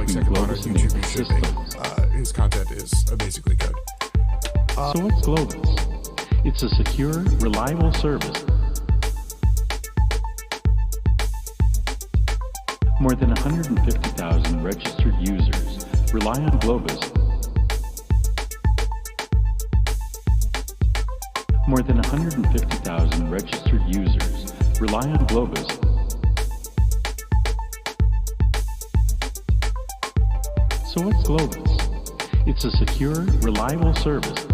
going second on our YouTube, you should be. His content is amazingly good. So what's Globus? It's a secure, reliable service. More than 150,000 registered users rely on Globus. More than 150,000 registered users rely on Globus. So what's Globus? It's a secure, reliable service.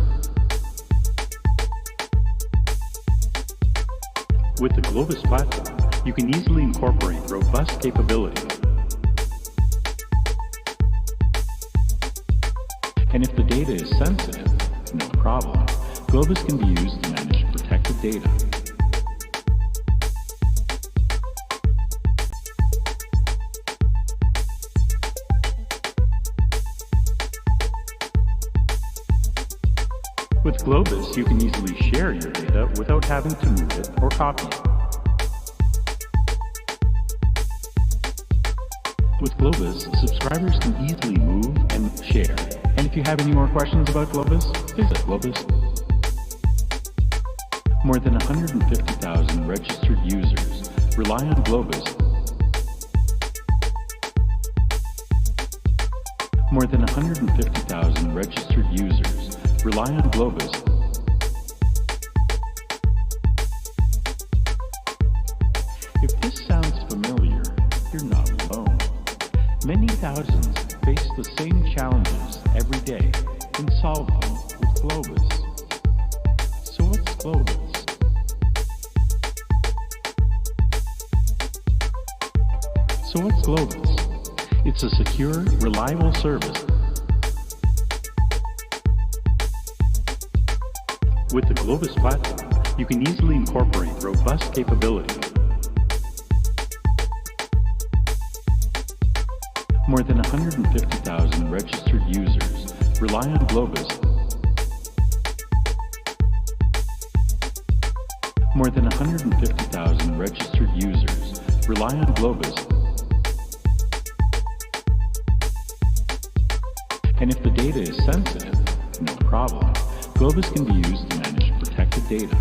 With the Globus platform, you can easily incorporate robust capabilities. And if the data is sensitive, no problem. Globus can be used to manage protected data. With Globus, you can easily share your data without having to move it or copy it. With Globus, subscribers can easily move and share. And if you have any more questions about Globus, visit Globus. More than 150,000 registered users rely on Globus. More than 150,000 registered users rely on Globus. If this sounds familiar, you're not alone. Many thousands face the same challenges every day and solve them with Globus. So what's Globus? So what's Globus? It's a secure, reliable service. With the Globus platform, you can easily incorporate robust capabilities. More than 150,000 registered users rely on Globus. More than 150,000 registered users rely on Globus. And if the data is sensitive, no problem. Globus can be used to manage protected data.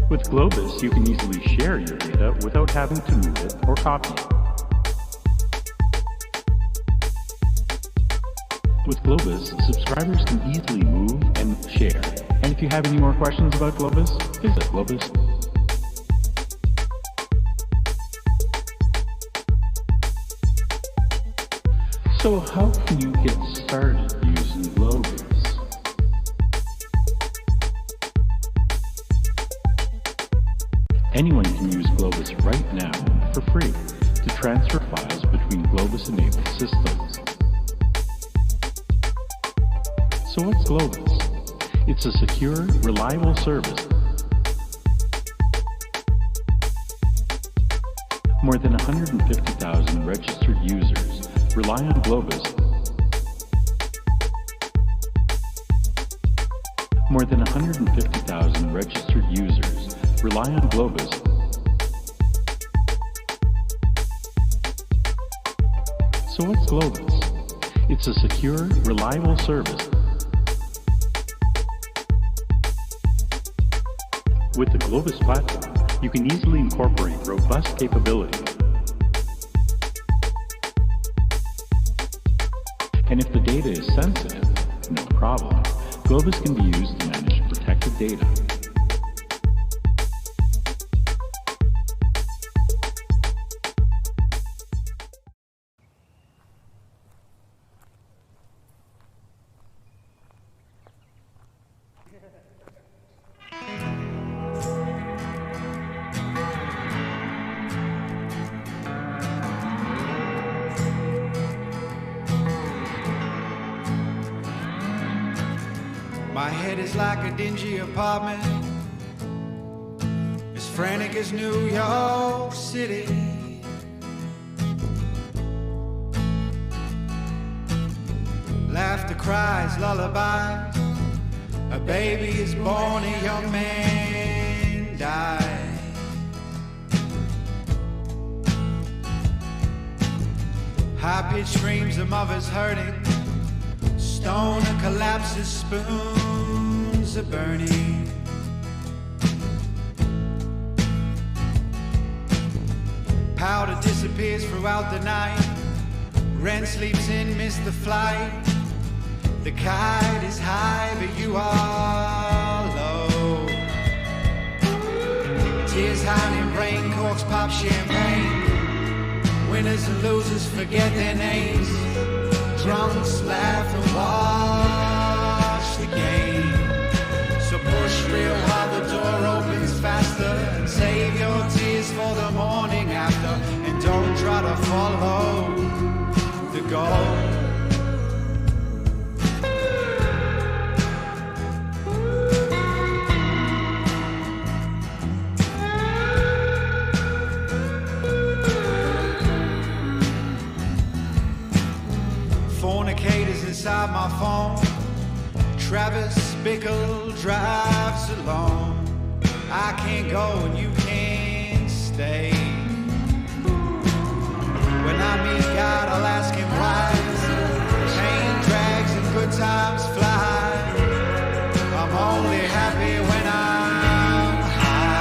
With Globus, you can easily share your data without having to move it or copy it. With Globus, subscribers can easily move and share. And if you have any more questions about Globus, visit Globus. So how can you get started using Globus? Anyone can use Globus right now for free to transfer files between Globus-enabled systems. So what's Globus? It's a secure, reliable service. More than 150,000 registered users rely on Globus. More than 150,000 registered users rely on Globus. So what's Globus? It's a secure, reliable service. With the Globus platform, you can easily incorporate robust capabilities. And if the data is sensitive, no problem. Globus can be used to manage protected data. My head is like a dingy apartment, as frantic as New York City. Laughter, cries, lullabies. A baby is born, a young man dies. High-pitched screams, the mother's hurting. Stoner collapses, spoons are burning. Powder disappears throughout the night. Wren sleeps in, missed the flight. The kite is high, but you are low. Tears hiding rain, corks pop champagne. Winners and losers forget their names. Drunks laugh and watch the game. So push real hard, the door opens faster. And save your tears for the morning after. And don't try to follow the goal. Fornicators inside my phone. Travis Bickle drives alone. I can't go and you can't stay. When I meet God, I'll ask him why. Pain drags and good times fly. I'm only happy when I'm high.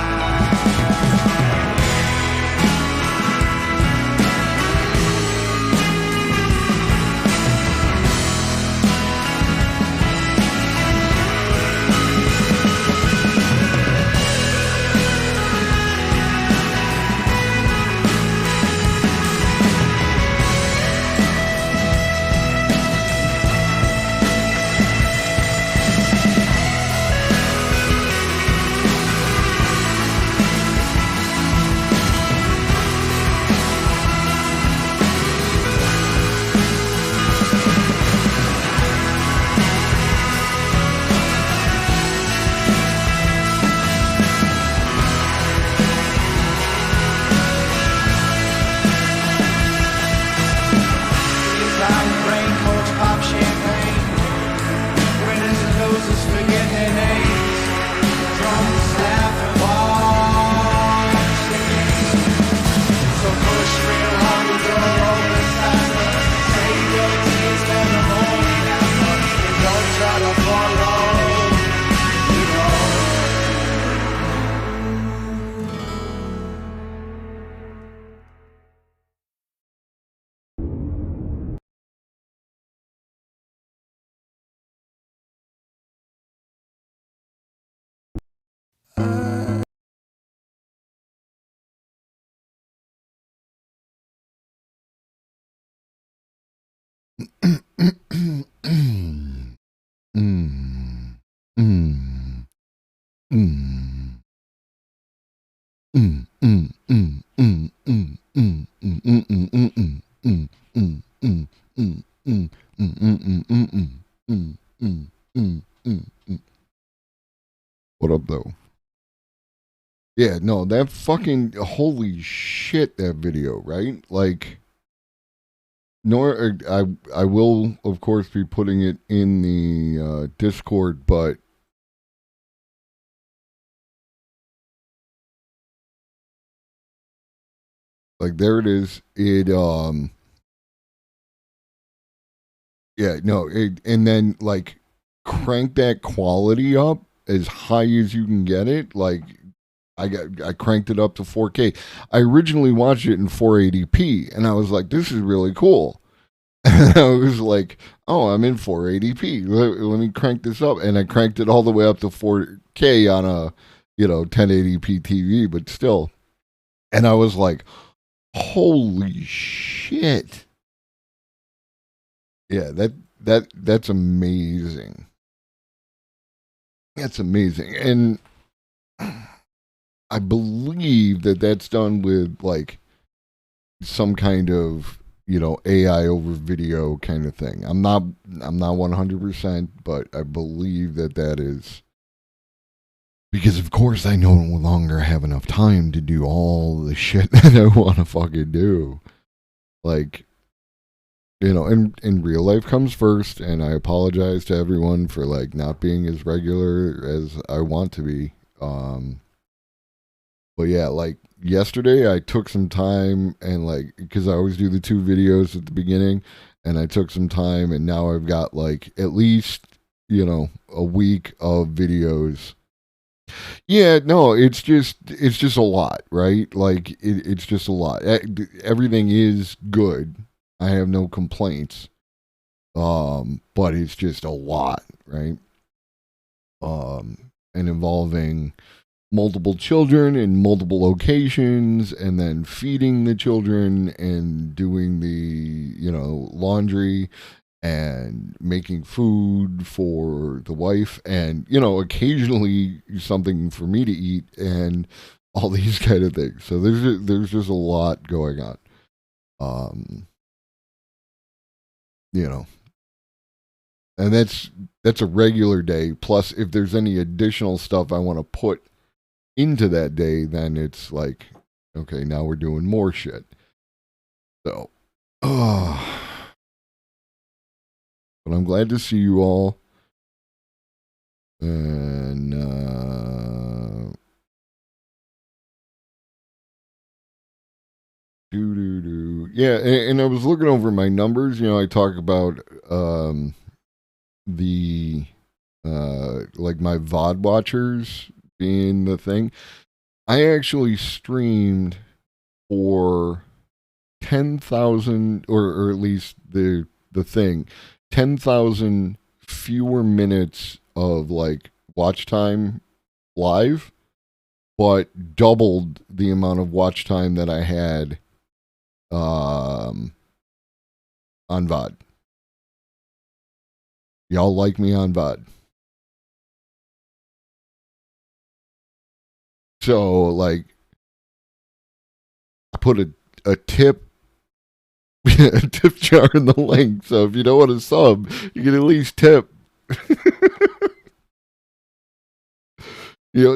What up, though? Yeah, no, that fucking holy shit, that video, right? Like, I will, of course, be putting it in the Discord, but like, there it is. Yeah, no, and then like crank that quality up as high as you can get it. Like, I cranked it up to 4K. I originally watched it in 480p, and I was like, this is really cool. And I was like, oh, I'm in 480p. Let me crank this up, and I cranked it all the way up to 4K on a 1080p TV, but still. And I was like, holy shit. Yeah, that's amazing. That's amazing. And I believe that that's done with like some kind of, AI over video kind of thing. I'm not 100%, but I believe that is because, of course, I no longer have enough time to do all the shit that I want to fucking do. Like, and real life comes first, and I apologize to everyone for, like, not being as regular as I want to be. But yeah, like, yesterday I took some time and, like, because I always do the 2 videos at the beginning, and I took some time, and now I've got, like, at least, a week of videos. Yeah, no, it's just a lot, right? Like, it's just a lot. Everything is good. I have no complaints. But it's just a lot, right? And involving multiple children in multiple locations, and then feeding the children and doing the, laundry and making food for the wife, and occasionally something for me to eat, and all these kind of things. So there's just a lot going on. And that's a regular day. Plus, if there's any additional stuff I want to put into that day, then it's like, okay, now we're doing more shit. So, but I'm glad to see you all. And yeah, and I was looking over my numbers. I talk about the like my VOD watchers being the thing. I actually streamed for 10,000, or at least the thing, 10,000 fewer minutes of, like, watch time live, but doubled the amount of watch time that I had on VOD. Y'all like me on VOD. So, like, I put a tip a tip jar in the link. So if you don't want to sub, you can at least tip.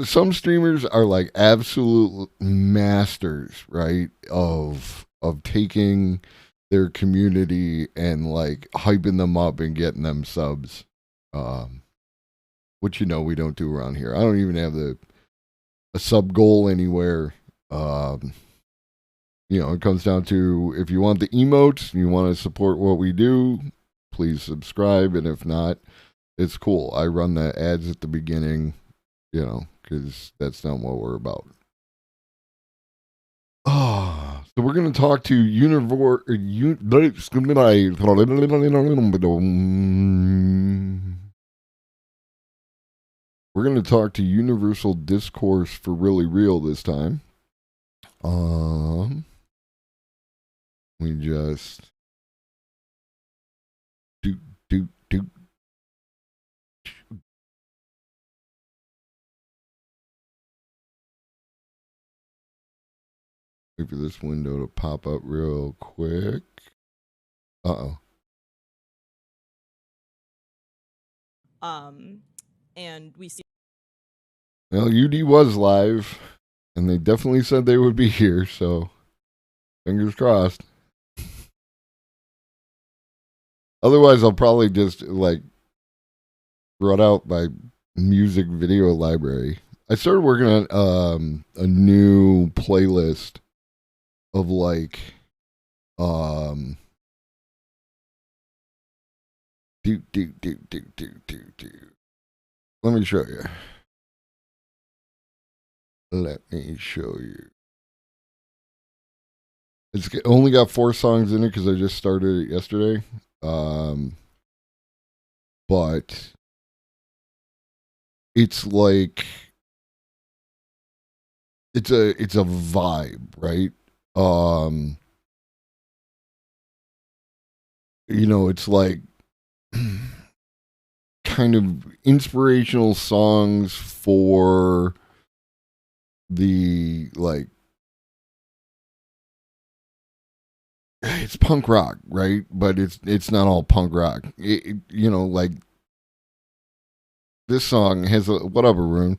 Some streamers are like absolute masters, right? Of taking their community and, like, hyping them up and getting them subs. Which we don't do around here. I don't even have a sub goal anywhere. It comes down to, if you want the emotes and you want to support what we do, please subscribe. And if not, it's cool. I run the ads at the beginning, because that's not what we're about. So we're going to talk to we're going to talk to Universal Discourse for Really Real this time. We just do. Wait for this window to pop up real quick. Uh-oh. And we see. Well, UD was live, and they definitely said they would be here, so fingers crossed. Otherwise, I'll probably just, like, run out my music video library. I started working on a new playlist of, like, Let me show you. It's only got 4 songs in it because I just started it yesterday. But it's like it's a vibe, right? It's like kind of inspirational songs for the, like, it's punk rock, right? But it's not all punk rock. Like this song has a what up, Arun?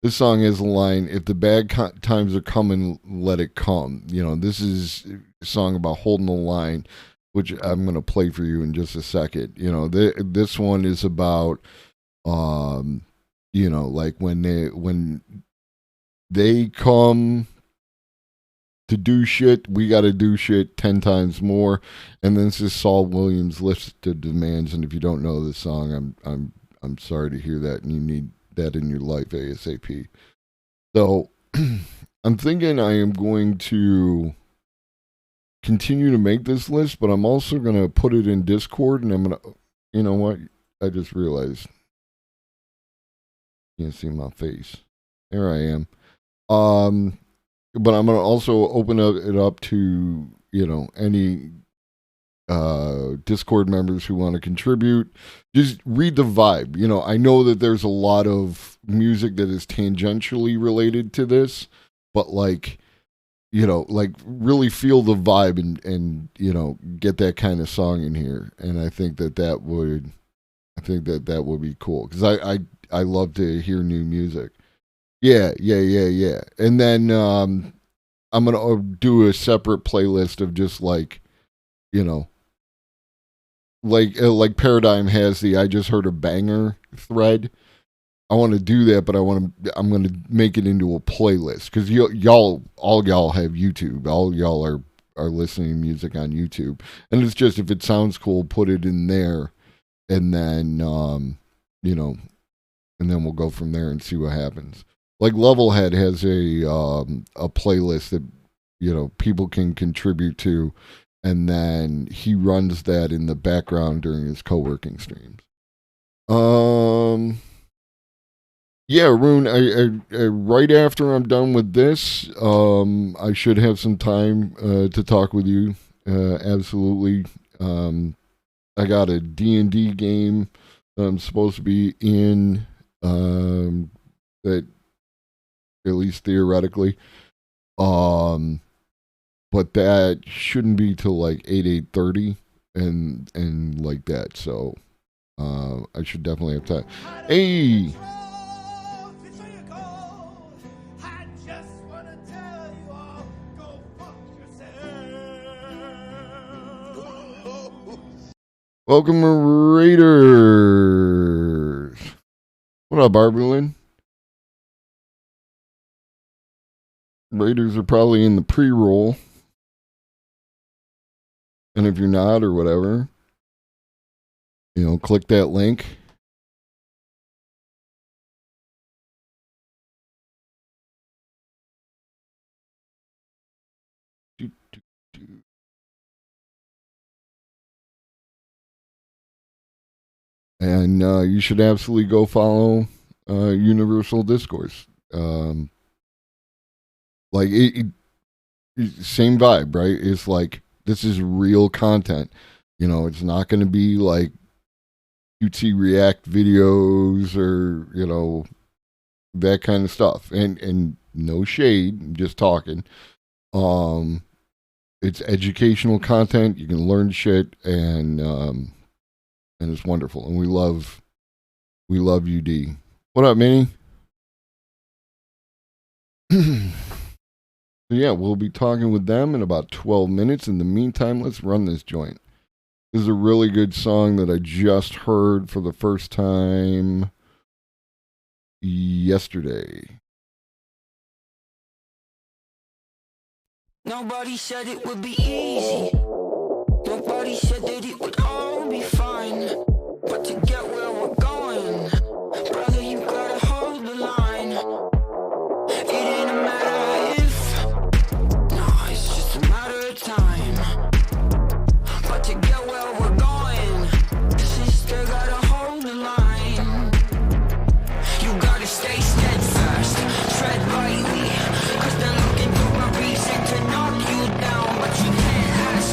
This song has a line: "If the bad times are coming, let it come." This is a song about holding the line, which I'm gonna play for you in just a second. This one is about, like when they come to do shit, we got to do shit 10 times more. And then this is Saul Williams' list of demands. And if you don't know this song, I'm sorry to hear that, and you need that in your life ASAP. So I'm thinking I am going to continue to make this list, but I'm also going to put it in Discord, and I'm going to, you know what? I just realized. You can't see my face. There I am. But I'm going to also open it up to, any Discord members who want to contribute. Just read the vibe. I know that there's a lot of music that is tangentially related to this, but like really feel the vibe and get that kind of song in here. And I think that would be cool, because I love to hear new music. Yeah. And then I'm gonna do a separate playlist of just like Paradigm has the "I just heard a banger" thread. I want to do that, but I'm going to make it into a playlist, because all y'all have YouTube. All y'all are listening to music on YouTube, and it's just, if it sounds cool, put it in there, and then and then we'll go from there and see what happens. Like Levelhead has a playlist that people can contribute to, and then he runs that in the background during his co-working streams. Yeah, Arun, I right after I'm done with this, I should have some time to talk with you. Absolutely. I got a D&D game that I'm supposed to be in, that, at least theoretically. But that shouldn't be till like 8:30 and like that. So I should definitely have time. Hey! Welcome, Raiders. What up, Barberlin? Raiders are probably in the pre-roll. And if you're not, or whatever, click that link. And you should absolutely go follow Universal Discourse. Like same vibe, right? It's like, this is real content. It's not going to be like cutesy react videos or that kind of stuff. And no shade, I'm just talking. It's educational content. You can learn shit, and it's wonderful. And we love UD. What up, Minnie? So yeah, we'll be talking with them in about 12 minutes. In the meantime, let's run this joint. This is a really good song that I just heard for the first time yesterday. Nobody said it would be easy. Nobody said that it would all be fine. But to get where we're going, brother, you gotta hold the line. It ain't a matter if, no, it's just a matter of time. But to get where we're going, sister, gotta hold the line. You gotta stay steadfast, tread lightly, 'cause they're looking for a reason to knock you down. But you can't ask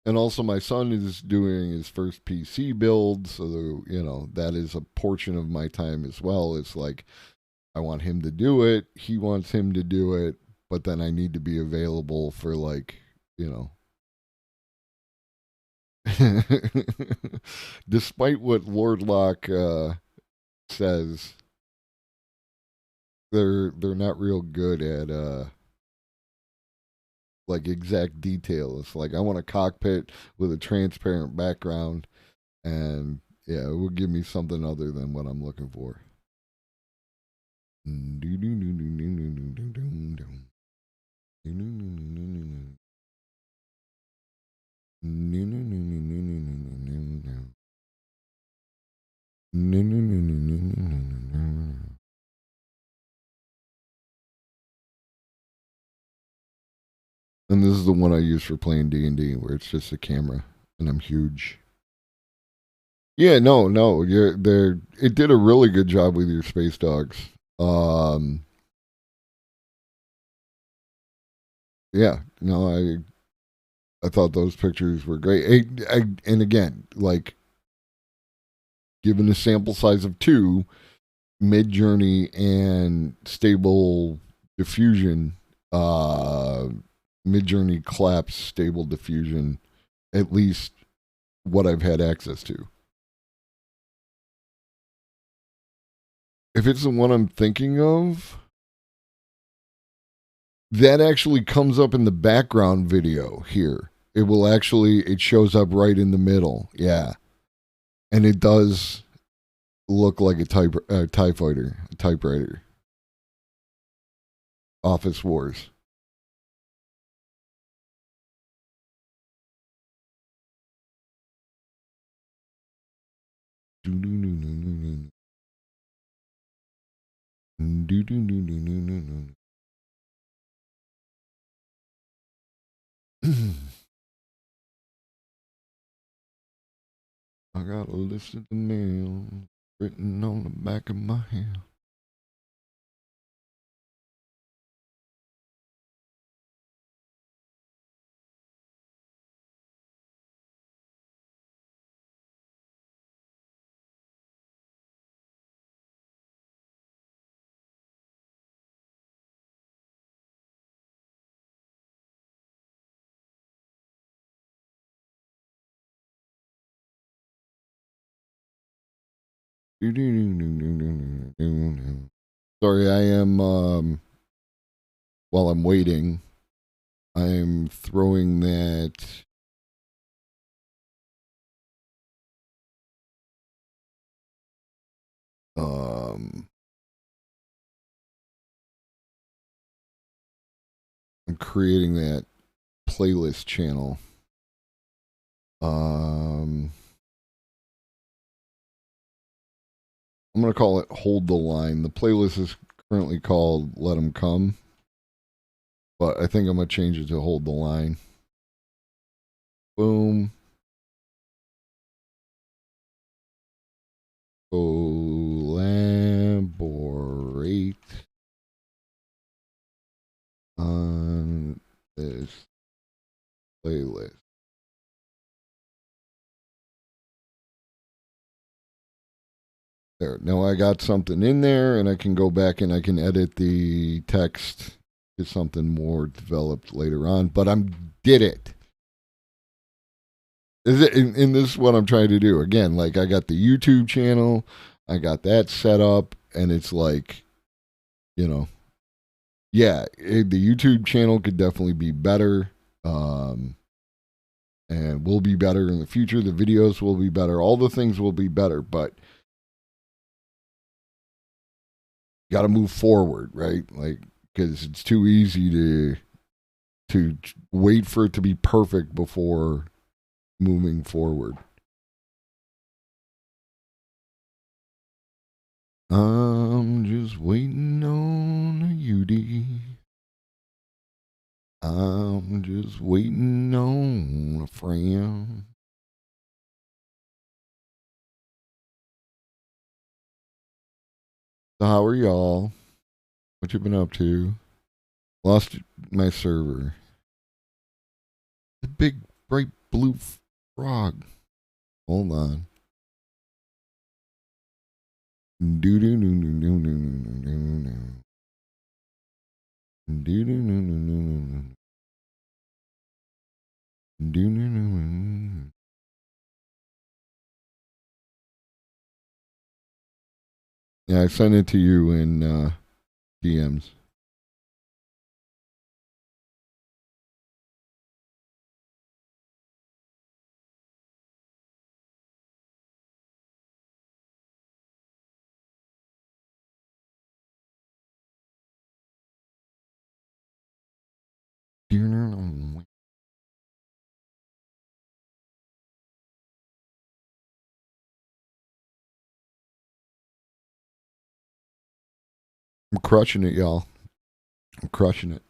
And also, my son is doing his first PC build, so that is a portion of my time as well. It's like I want him to do it, he wants him to do it, but then I need to be available for despite what Lord Locke says, they're not real good at like exact detail. It's like I want a cockpit with a transparent background, and yeah, it will give me something other than what I'm looking for. And this is the one I use for playing D&D, where it's just a camera, and I'm huge. Yeah, no, it did a really good job with your space dogs. Yeah, no, I thought those pictures were great. And again, like, given a sample size of 2, Midjourney and Stable Diffusion, Midjourney claps Stable Diffusion, at least what I've had access to. If it's the one I'm thinking of, that actually comes up in the background video here. It shows up right in the middle. Yeah. And it does look like a TIE fighter, a typewriter. Office Wars. I got a list of the mail written on the back of my hand. Sorry, I am while I'm waiting, I'm throwing that I'm creating that playlist channel. I'm going to call it Hold the Line. The playlist is currently called Let 'Em Come, but I think I'm going to change it to Hold the Line. Boom. Collaborate on this playlist. There. Now I got something in there, and I can go back and I can edit the text to something more developed later on. But did it. Is it in this is what I'm trying to do? Again, like I got the YouTube channel, I got that set up, and it's like, the YouTube channel could definitely be better, and will be better in the future. The videos will be better. All the things will be better, but got to move forward, right? Like, because it's too easy to wait for it to be perfect before moving forward. I'm just waiting on you, D. I'm just waiting on a friend. So how are y'all? What you been up to? Lost my server. The big bright Blue frog. Hold on. Do do do do do do do do. Do do do do do do do do. Yeah, I sent it to you in DMs. I'm crushing it, y'all. I'm crushing it.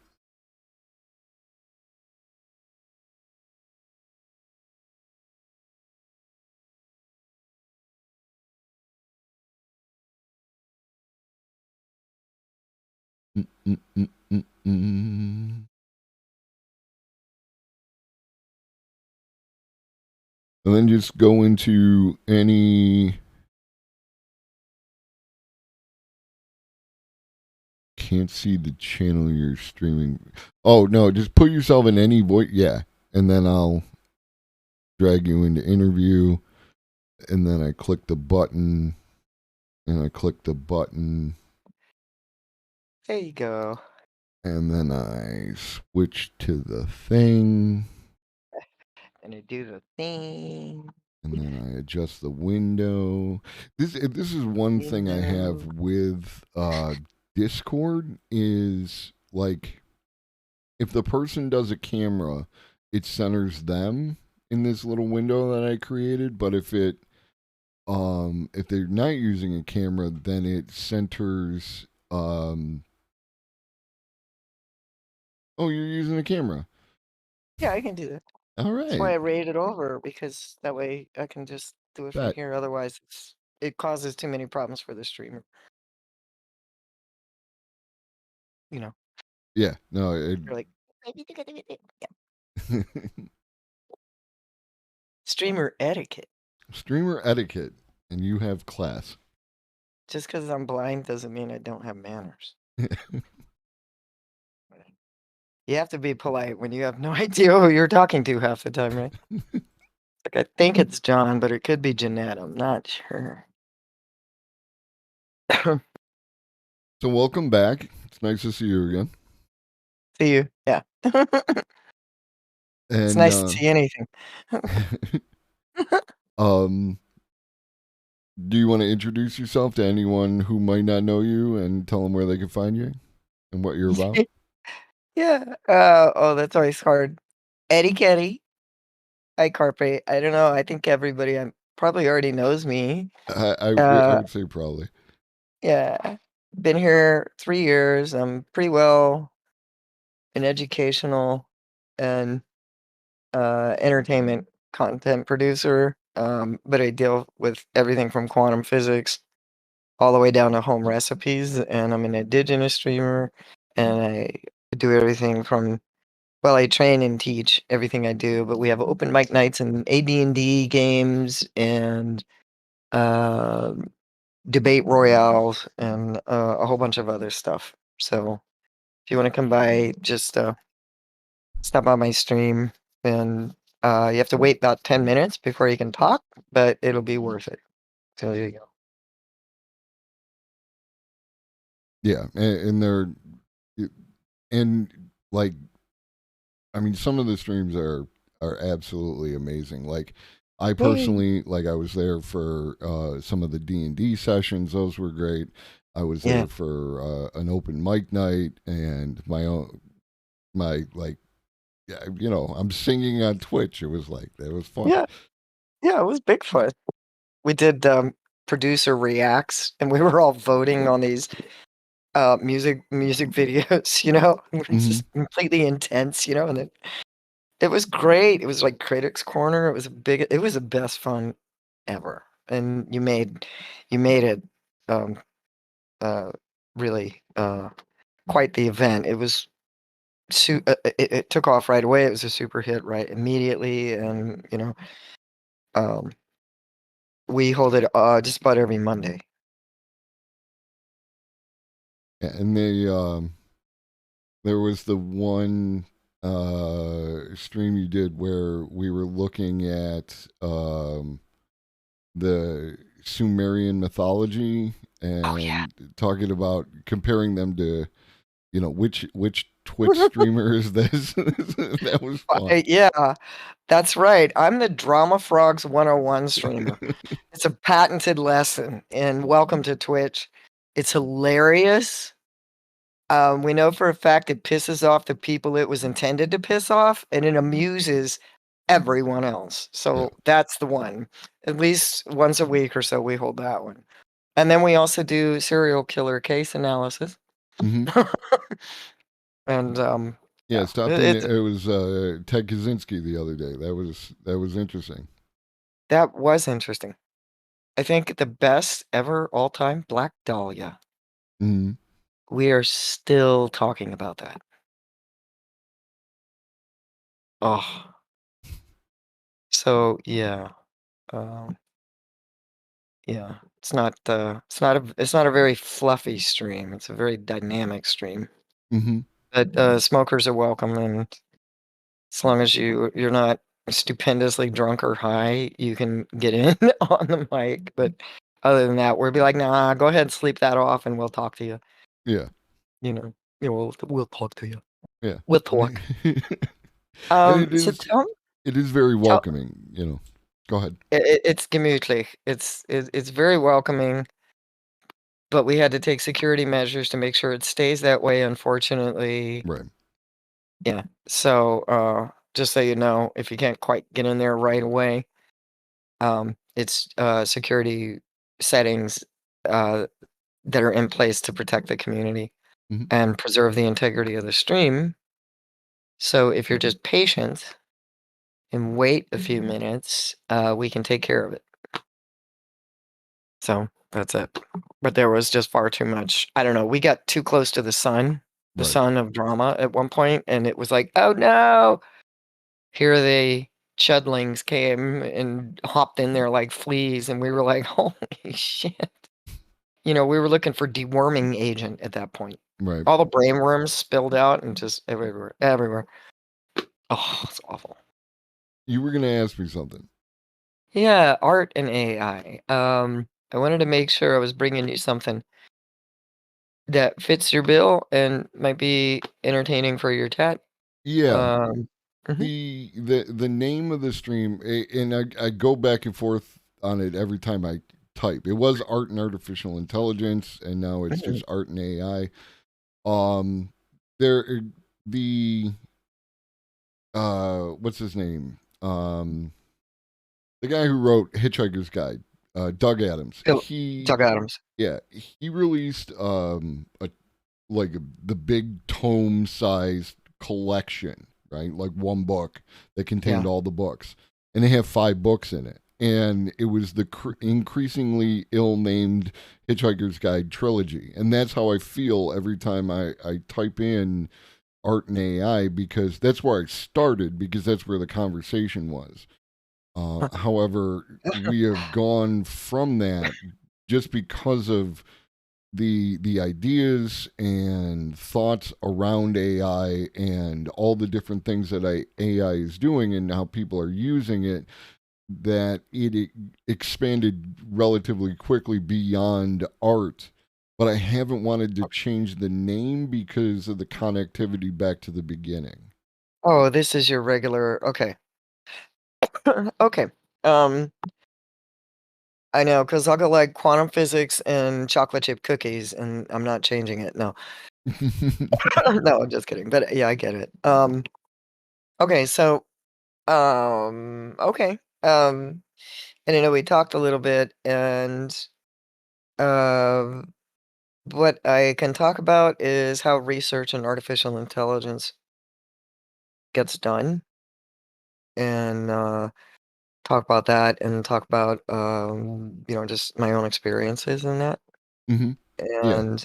Mm, mm, mm, mm, mm. And then just go into any. Can't see the channel you're streaming. Oh no, just put yourself in any voice. Yeah, and then I'll drag you into interview, and then I click the button, and I click the button, There you go. and then I switch to the thing, And I do the thing. and then I adjust the window. This is one thing I have with Discord is like if the person does a camera, it centers them in this little window that I created, but if they're not using a camera, then it centers oh, you're using a camera. Yeah, I can do that. All That's why I right. rated over, because that way I can just do it from Bet. here. Otherwise, it causes too many problems for the streamer. You know, Yeah, no, you're like, yeah. Streamer etiquette. streamer etiquette, and you have class. Just because I'm blind doesn't mean I don't have manners. You have to be polite when you have no idea who you're talking to half the time, right? Like, I think it's John, but it could be Jeanette. I'm not sure. So welcome back. It's nice to see you again. See you. Yeah. It's And nice to see anything. do you want to introduce yourself to anyone who might not know you and tell them where they can find you and what you're about? Yeah. Oh, that's always hard. Eddie Kenny. Hi, Carpe. I don't know. I think everybody probably already knows me. I would say probably. Yeah. Been here 3 years. I'm pretty well an educational and entertainment content producer. But I deal with everything from quantum physics all the way down to home recipes. And I'm an indigenous streamer. And I do everything from, well, I train and teach everything I do. But we have open mic nights and AD&D games and debate royales and a whole bunch of other stuff. So if you want to come by, just stop on my stream, and you have to wait about 10 minutes before you can talk, but it'll be worth it. So there you go. Yeah, and like, I mean, some of the streams are absolutely amazing. Like, I personally, like, I was there for some of the D&D sessions; those were great. I was there for an open mic night and like, yeah, you know, I'm singing on Twitch. It was fun. Yeah, it was big fun. We did producer reacts, and we were all voting on these music videos. You know, it's just completely intense. You know, and it was great. It was like Critics Corner. It was the best fun ever, and you made it really quite the event. It was it took off right away. It was a super hit right immediately, and we hold it just about every Monday. Yeah, and there was the one stream you did where we were looking at the Sumerian mythology Oh yeah. and talking about comparing them to, which Twitch streamer is this? That was fun. Yeah, that's right. I'm the Drama Frogs 101 streamer. It's a patented lesson, and welcome to Twitch. It's hilarious. We know for a fact it pisses off the people it was intended to piss off, and it amuses everyone else. So that's the one. At least once a week or so, we hold that one. And then we also do serial killer case analysis. hmm And Yeah, yeah, stopped in. It was Ted Kaczynski the other day. That was interesting. that was interesting. I think the best ever all time, Black Dahlia. hmm We are still talking about that. Oh, so yeah, um, yeah. It's not a very fluffy stream. It's a very dynamic stream. hmm But smokers are welcome, and as long as you're not stupendously drunk or high, you can get in on the mic. But other than that, we'll be like, nah, go ahead and sleep that off, and we'll talk to you. Yeah. Yeah, we'll talk to you. Yeah. We'll talk. And So tell it is very tell welcoming. Go ahead. it's gemütlich. It's very welcoming, but we had to take security measures to make sure it stays that way, unfortunately. Right. Yeah. So just so you know, if you can't quite get in there right away, it's security settings that are in place to protect the community Mhm. and preserve the integrity of the stream. So if you're just patient and wait a few minutes, we can take care of it. So that's it. But there was just far too much. I don't know. We got too close to the sun Right. sun of drama at one point, and it was like, oh no, here the chudlings came and hopped in there like fleas, and we were like, holy shit. We were looking for deworming agent at that point. Right. All the brain worms spilled out and just everywhere. Oh, it's awful. You were gonna ask me something. Yeah, art and AI. I wanted to make sure I was bringing you something that fits your bill and might be entertaining for your chat. Yeah. Mhm. The name of the stream, and I go back and forth on it every time I type. It was art and artificial intelligence, and now it's just art and AI. There the what's his name? The guy who wrote Hitchhiker's Guide, Doug Adams. Doug Adams. Yeah, he released the big tome sized collection, right? Like one book that contained all the books, and they have 5 books in it. And it was the increasingly ill-named Hitchhiker's Guide trilogy, and that's how I feel every time I type in art and AI, because that's where I started, because that's where the conversation was. However, we have gone from that just because of the ideas and thoughts around AI and all the different things that AI is doing and how people are using it, that it expanded relatively quickly beyond art. But I haven't wanted to change the name because of the connectivity back to the beginning. Oh, this is your regular. Okay. Okay. I know, because I'll go like quantum physics and chocolate chip cookies, and I'm not changing it. No. No, I'm just kidding. But yeah, I get it. Okay, so okay. And I know we talked a little bit, and what I can talk about is how research in artificial intelligence gets done, and talk about that, and talk about just my own experiences in that. Yeah. And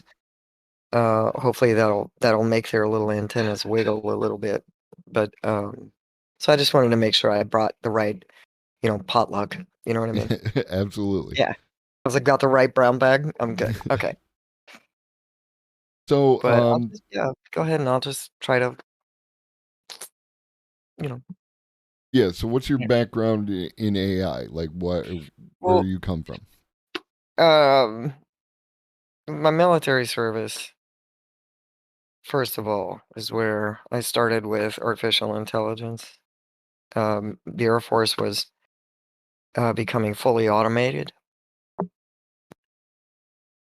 hopefully that'll make their little antennas wiggle a little bit. But so I just wanted to make sure I brought the right, potluck. You know what I mean? Absolutely. Yeah. I was like, got the right brown bag. I'm good. Okay. So, But I'll just, go ahead and I'll just try to, you know. yeah. So, what's your Yeah. background in AI? Like, where Well, do you come from? My military service, first of all, is where I started with artificial intelligence. The Air Force was becoming fully automated.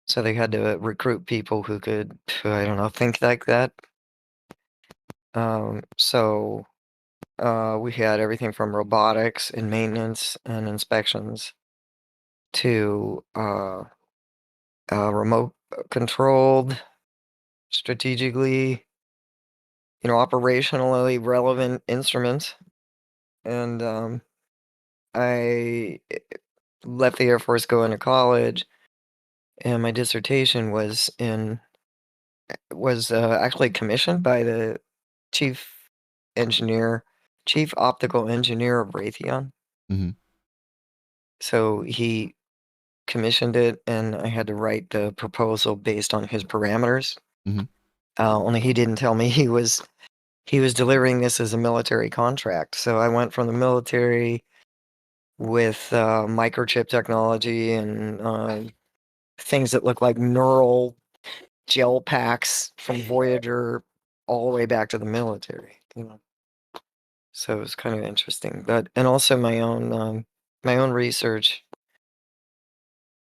So they had to recruit people who could, I don't know, think like that. So we had everything from robotics and maintenance and inspections to remote controlled, strategically, operationally relevant instruments. And I left the Air Force, go into college, and my dissertation was actually commissioned by the chief optical engineer of Raytheon. Mm-hmm. So he commissioned it, and I had to write the proposal based on his parameters. Mhm. Only he didn't tell me he was delivering this as a military contract. So I went from the military with microchip technology and things that look like neural gel packs from Voyager all the way back to the military. So it was kind of interesting, and also my own research,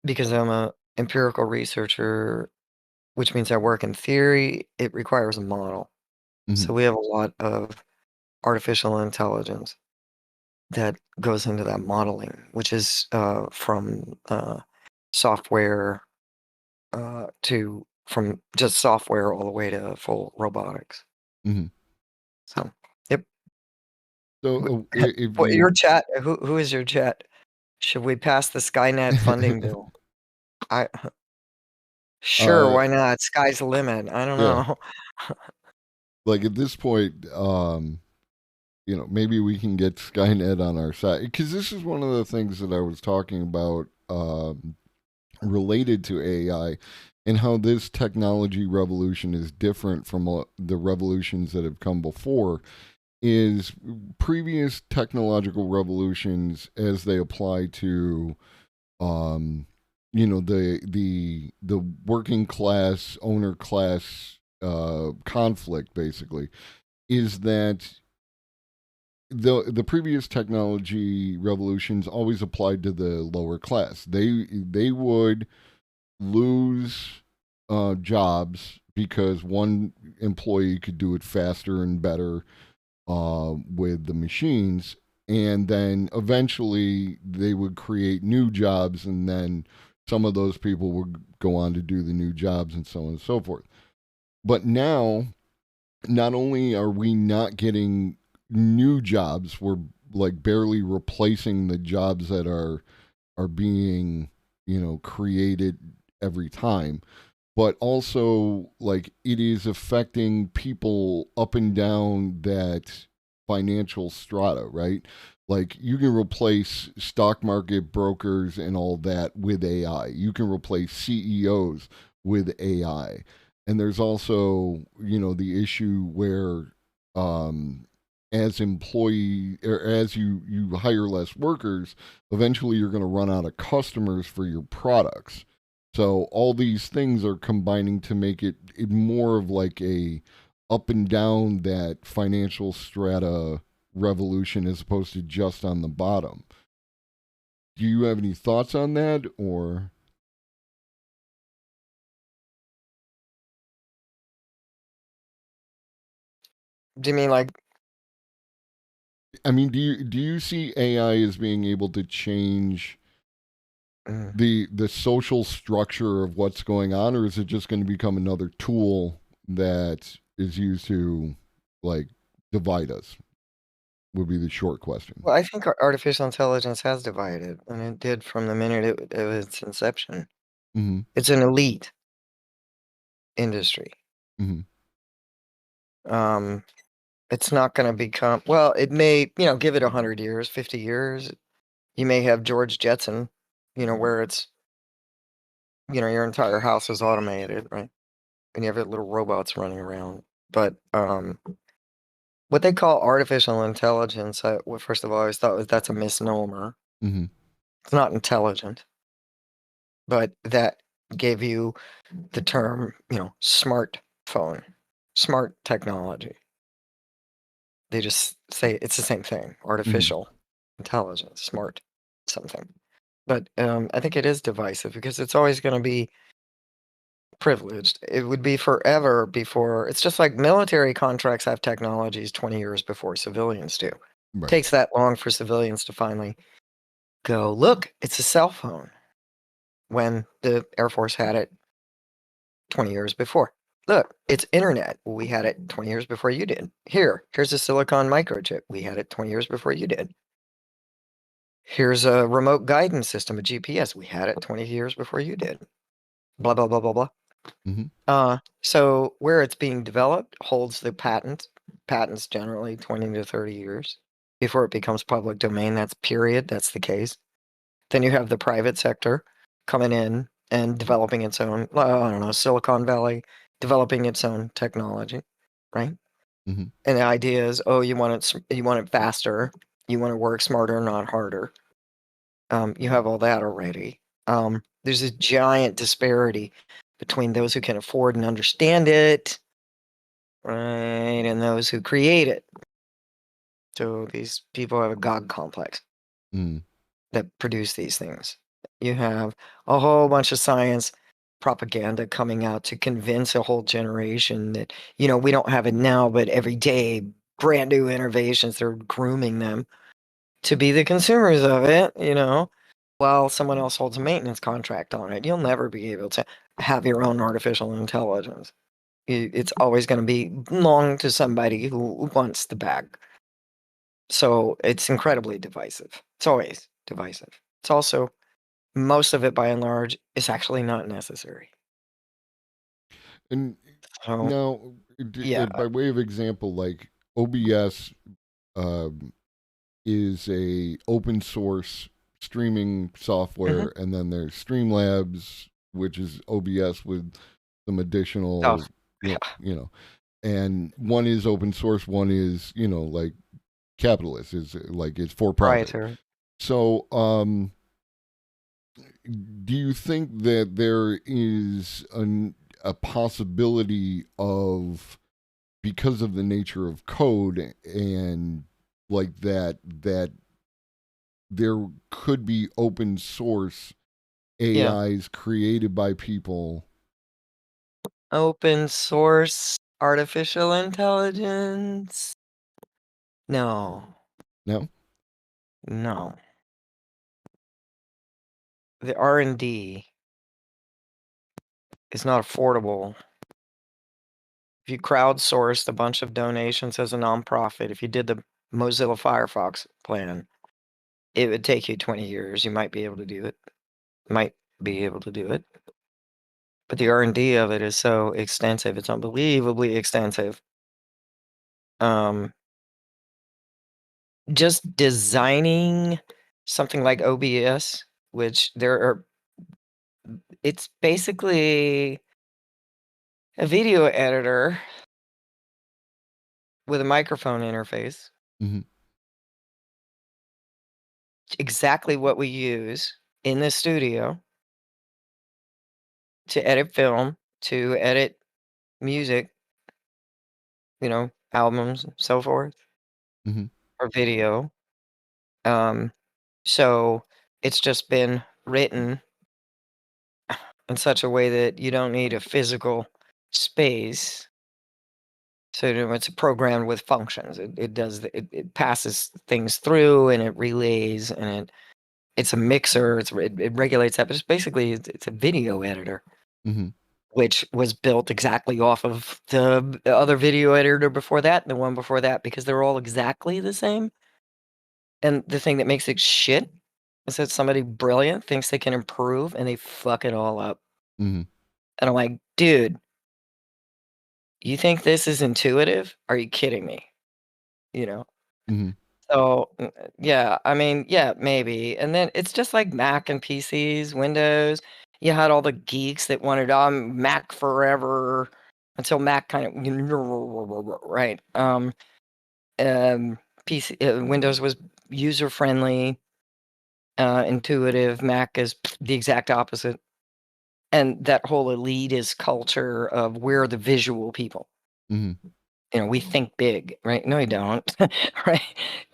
because I'm a empirical researcher, which means I work in theory. It requires a model. So Mhm. we have a lot of artificial intelligence that goes into that modeling, which is from software from just software all the way to full robotics. Mhm. So, yep. So, if What your you, chat? Who is your chat? Should we pass the Skynet funding bill? Sure, uh, why not? Sky's the limit. I don't yeah, know. like at this point, maybe we can get Skynet on our side, because this is one of the things that I was talking about, related to AI, and how this technology revolution is different from the revolutions that have come before. Is previous technological revolutions, as they apply to, um, the working class, owner class conflict, basically, is that the previous technology revolutions always applied to the lower class. They would lose jobs because one employee could do it faster and better with the machines, and then eventually they would create new jobs, and then some of those people would go on to do the new jobs, and so on and so forth. But now, not only are we not getting new jobs, we're like barely replacing the jobs that are being, created every time, but also like it is affecting people up and down that financial strata, right? Like you can replace stock market brokers and all that with AI. You can replace CEOs with AI. And there's also, the issue where, as employee, or as you hire less workers, eventually you're going to run out of customers for your products. So all these things are combining to make it more of like a up and down that financial strata revolution, as opposed to just on the bottom. Do you have any thoughts on that, or? Do you mean like? I mean, do you see AI as being able to change the social structure of what's going on, or is it just going to become another tool that is used to like divide us? Would be the short question. Well, I think artificial intelligence has divided, and it did from the minute it was its inception. Mm-hmm. It's an elite. industry. Mhm. It's not going to become, well, it may, give it 100 years, 50 years. You may have George Jetson, where it's, your entire house is automated, right? And you have little robots running around. But what they call artificial intelligence, first of all, I always thought that's a misnomer. Mhm. It's not intelligent. But that gave you the term, smartphone, smart technology. They just say it's the same thing, artificial intelligence, smart something. But I think it is divisive because it's always going to be privileged. It would be forever before. It's just like military contracts have technologies 20 years before civilians do. Right. Takes that long for civilians to finally go, look, it's a cell phone, when the Air Force had it 20 years before. Look, it's internet. We had it 20 years before you did. Here's a silicon microchip. We had it 20 years before you did. Here's a remote guidance system, a GPS. We had it 20 years before you did. Blah, blah, blah, blah, blah. So where it's being developed holds the patents generally 20 to 30 years before it becomes public domain. That's period. That's the case. Then you have the private sector coming in and developing its own, I don't know, Silicon Valley developing its own technology, right? Mhm. And the idea is, you want it faster, you want to work smarter, not harder. You have all that already. There's a giant disparity between those who can afford and understand it, right, and those who create it. So these people have a God complex that produce these things. You have a whole bunch of science propaganda coming out to convince a whole generation that, we don't have it now, but every day, brand new innovations, they're grooming them to be the consumers of it, while someone else holds a maintenance contract on it. You'll never be able to have your own artificial intelligence. It's always going to belong to somebody who wants the bag. So it's incredibly divisive. It's always divisive. It's also, most of it by and large is actually not necessary. And So, now, yeah. by way of example, like OBS is a open source streaming software, and then there's Streamlabs, which is OBS with some additional, and one is open source, one is like capitalist, is like it's for profit. Proprietary. So, do you think that there is a possibility of, because of the nature of code and like that there could be open source AIs created by people? Open source artificial intelligence? No. No? No. The R&D is not affordable. If you crowdsourced a bunch of donations as a nonprofit, if you did the Mozilla Firefox plan, it would take you 20 years. You might be able to do it. But the R&D of it is so extensive. It's unbelievably extensive. Just designing something like OBS, which it's basically a video editor with a microphone interface. Exactly what we use in the studio to edit film, to edit music, albums and so forth, or video. So it's just been written in such a way that you don't need a physical space. So it's programmed with functions. It passes things through and it relays, and it's a mixer. It regulates that, but it's a video editor, which was built exactly off of the other video editor before that and the one before that, because they're all exactly the same. And the thing that makes it shit is that somebody brilliant thinks they can improve and they fuck it all up. And I'm like, dude, You think this is intuitive? Are you kidding me? You know? Mhm. So, yeah, I mean, yeah, maybe. And then it's just like Mac and PCs, Windows. You had all the geeks that wanted Mac forever until Mac kind of right. PC Windows was user friendly, intuitive. Mac is the exact opposite. And that whole elitist culture of we're the visual people. Mhm. You know, we think big, right? No, you don't, right?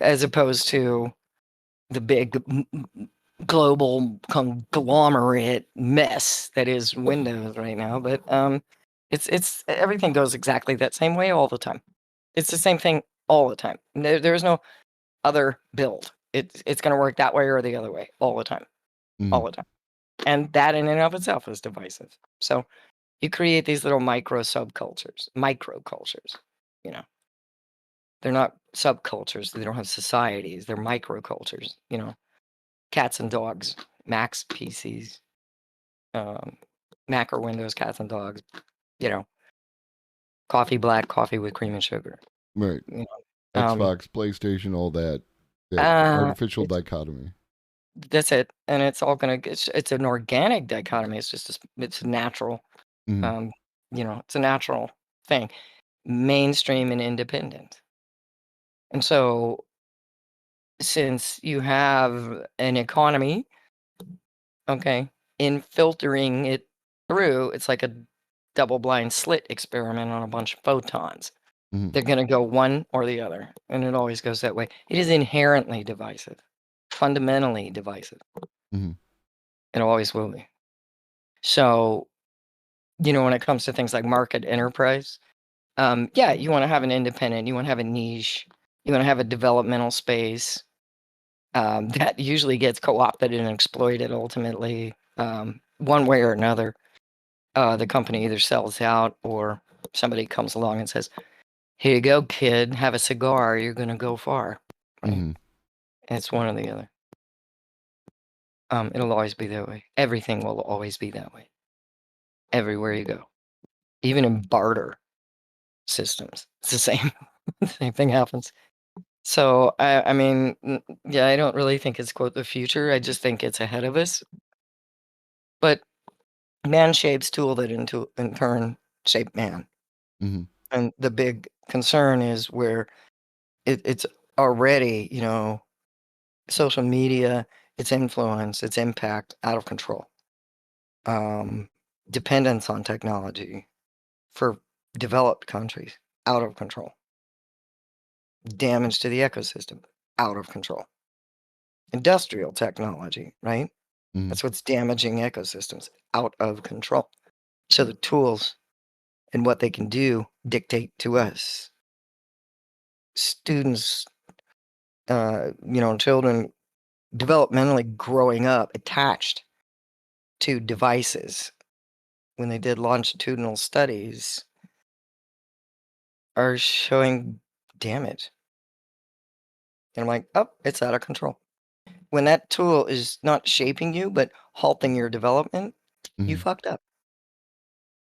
As opposed to the big global conglomerate mess that is Windows right now. But it's everything goes exactly that same way all the time. It's the same thing all the time. There is no other build. It's going to work that way or the other way all the time, all Mhm. the time. And that in and of itself is divisive. So you create these little micro subcultures, microcultures, you know. They're not subcultures. They don't have societies. They're microcultures, you know. Cats and dogs, Macs, PCs, um, Mac or Windows, cats and dogs, you know, coffee black, coffee with cream and sugar. Right. You know, Xbox, PlayStation, all that. That artificial it's dichotomy. that's it, and it's all gonna. It's an organic dichotomy. It's just it's natural. Mhm. Um, you know, it's a natural thing. Mainstream and independent, and so since you have an economy, okay, in filtering it through, it's like a double blind slit experiment on a bunch of photons. Mhm. They're going to go one or the other, and it always goes that way. It is inherently divisive, fundamentally divisive. Mhm. It always will be. So, you know, when it comes to things like market enterprise, yeah, you want to have an independent, you want to have a niche, you want to have a developmental space that usually gets co-opted and exploited ultimately, one way or another. The company either sells out or somebody comes along and says, "Here you go, kid. Have a cigar. You're going to go far." Right? Mhm. It's one or the other. It'll always be that way. Everything will always be that way. Everywhere you go, even in barter systems, it's the same. Same thing happens. So I mean, yeah, I don't really think it's quote the future. I just think it's ahead of us. But man shapes tool that into in turn shape man. Mhm. And the big concern is where it's already, you know, social media, its influence, its impact out of control. Um, Dependence on technology for developed countries out of control. Damage to the ecosystem out of control. Industrial technology, right? Mhm. That's what's damaging ecosystems out of control. So the tools and what they can do dictate to us. Students, you know, children developmentally growing up attached to devices when they did longitudinal studies are showing damage. And I'm like, oh, it's out of control. When that tool is not shaping you, but halting your development, you Mhm. fucked up.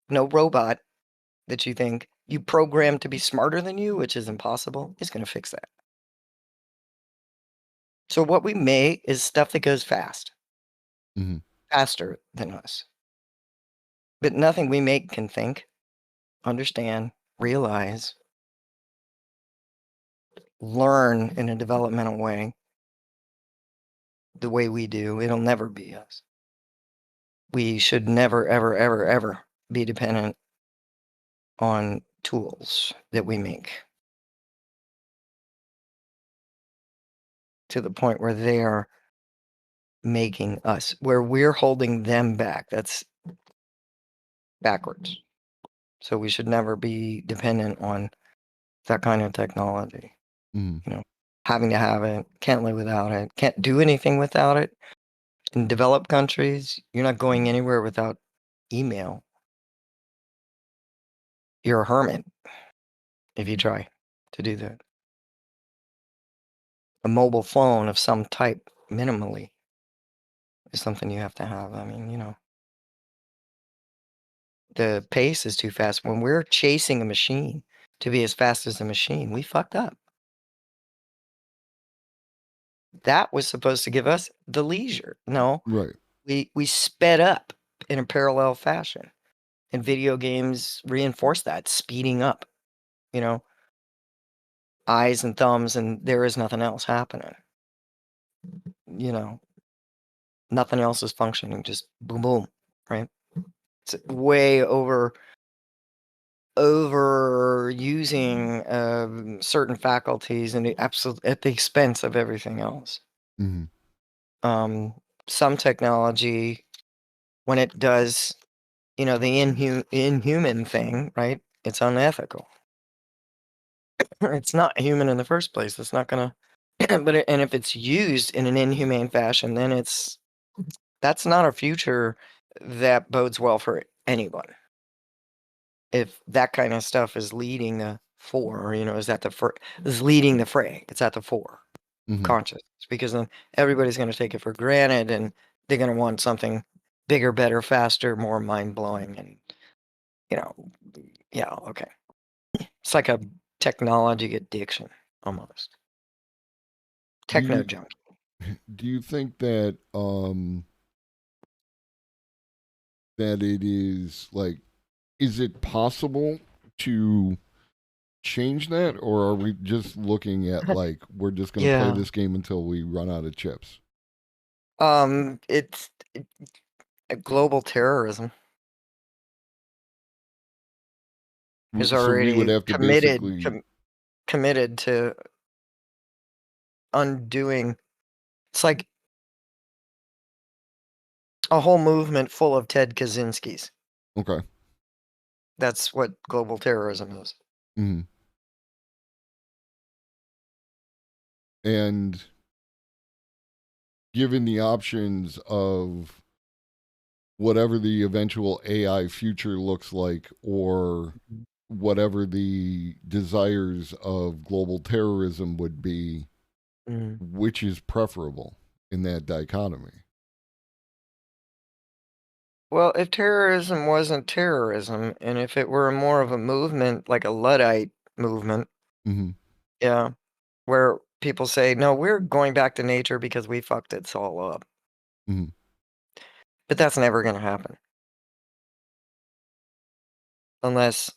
No robot that you think you programmed to be smarter than you, which is impossible, is going to fix that. So what we make is stuff that goes fast, Mhm. faster than us. But nothing we make can think, understand, realize, learn in a developmental way the way we do. It'll never be us. We should never, ever, ever, ever be dependent on tools that we make to the point where they are making us, where we're holding them back. That's backwards. So we should never be dependent on that kind of technology. Mhm. You know, having to have it, can't live without it, can't do anything without it. In developed countries, you're not going anywhere without email. You're a hermit if you try to do that. A mobile phone of some type, minimally, is something you have to have. I mean, you know. the pace is too fast. When we're chasing a machine to be as fast as the machine, we fucked up. That was supposed to give us the leisure. No, Right. we sped up in a parallel fashion. And video games reinforce that, speeding up, you know, eyes and thumbs, and there is nothing else happening. You know, nothing else is functioning, just boom, boom, right? It's way overusing certain faculties and at the expense of everything else. Hmm. Some technology, when it does, the inhuman thing, right? It's unethical. It's not human in the first place. It's not gonna. And if it's used in an inhumane fashion, then that's not a future that bodes well for anyone. If that kind of stuff is leading the fore, is leading the fray. It's at the fore Hmm. consciousness, because then everybody's going to take it for granted, and they're going to want something bigger, better, faster, more mind blowing, and yeah, okay. It's like a technology addiction almost. Techno junkie. Do you think that that it is like, is it possible to change that, or are we just looking at like we're just going to play Yeah. this game until we run out of chips? It's global terrorism is So we would already have to committed basically. committed to undoing. It's like a whole movement full of Ted Kaczynskis. Okay. That's what global terrorism is. Hmm. And given the options of whatever the eventual AI future looks like, or whatever the desires of global terrorism would be, which is preferable in that dichotomy? Well, if terrorism wasn't terrorism, and if it were more of a movement, like a Luddite movement, Hmm. yeah, where people say, no, we're going back to nature because we fucked it all up. Hmm. But that's never going to happen. Unless,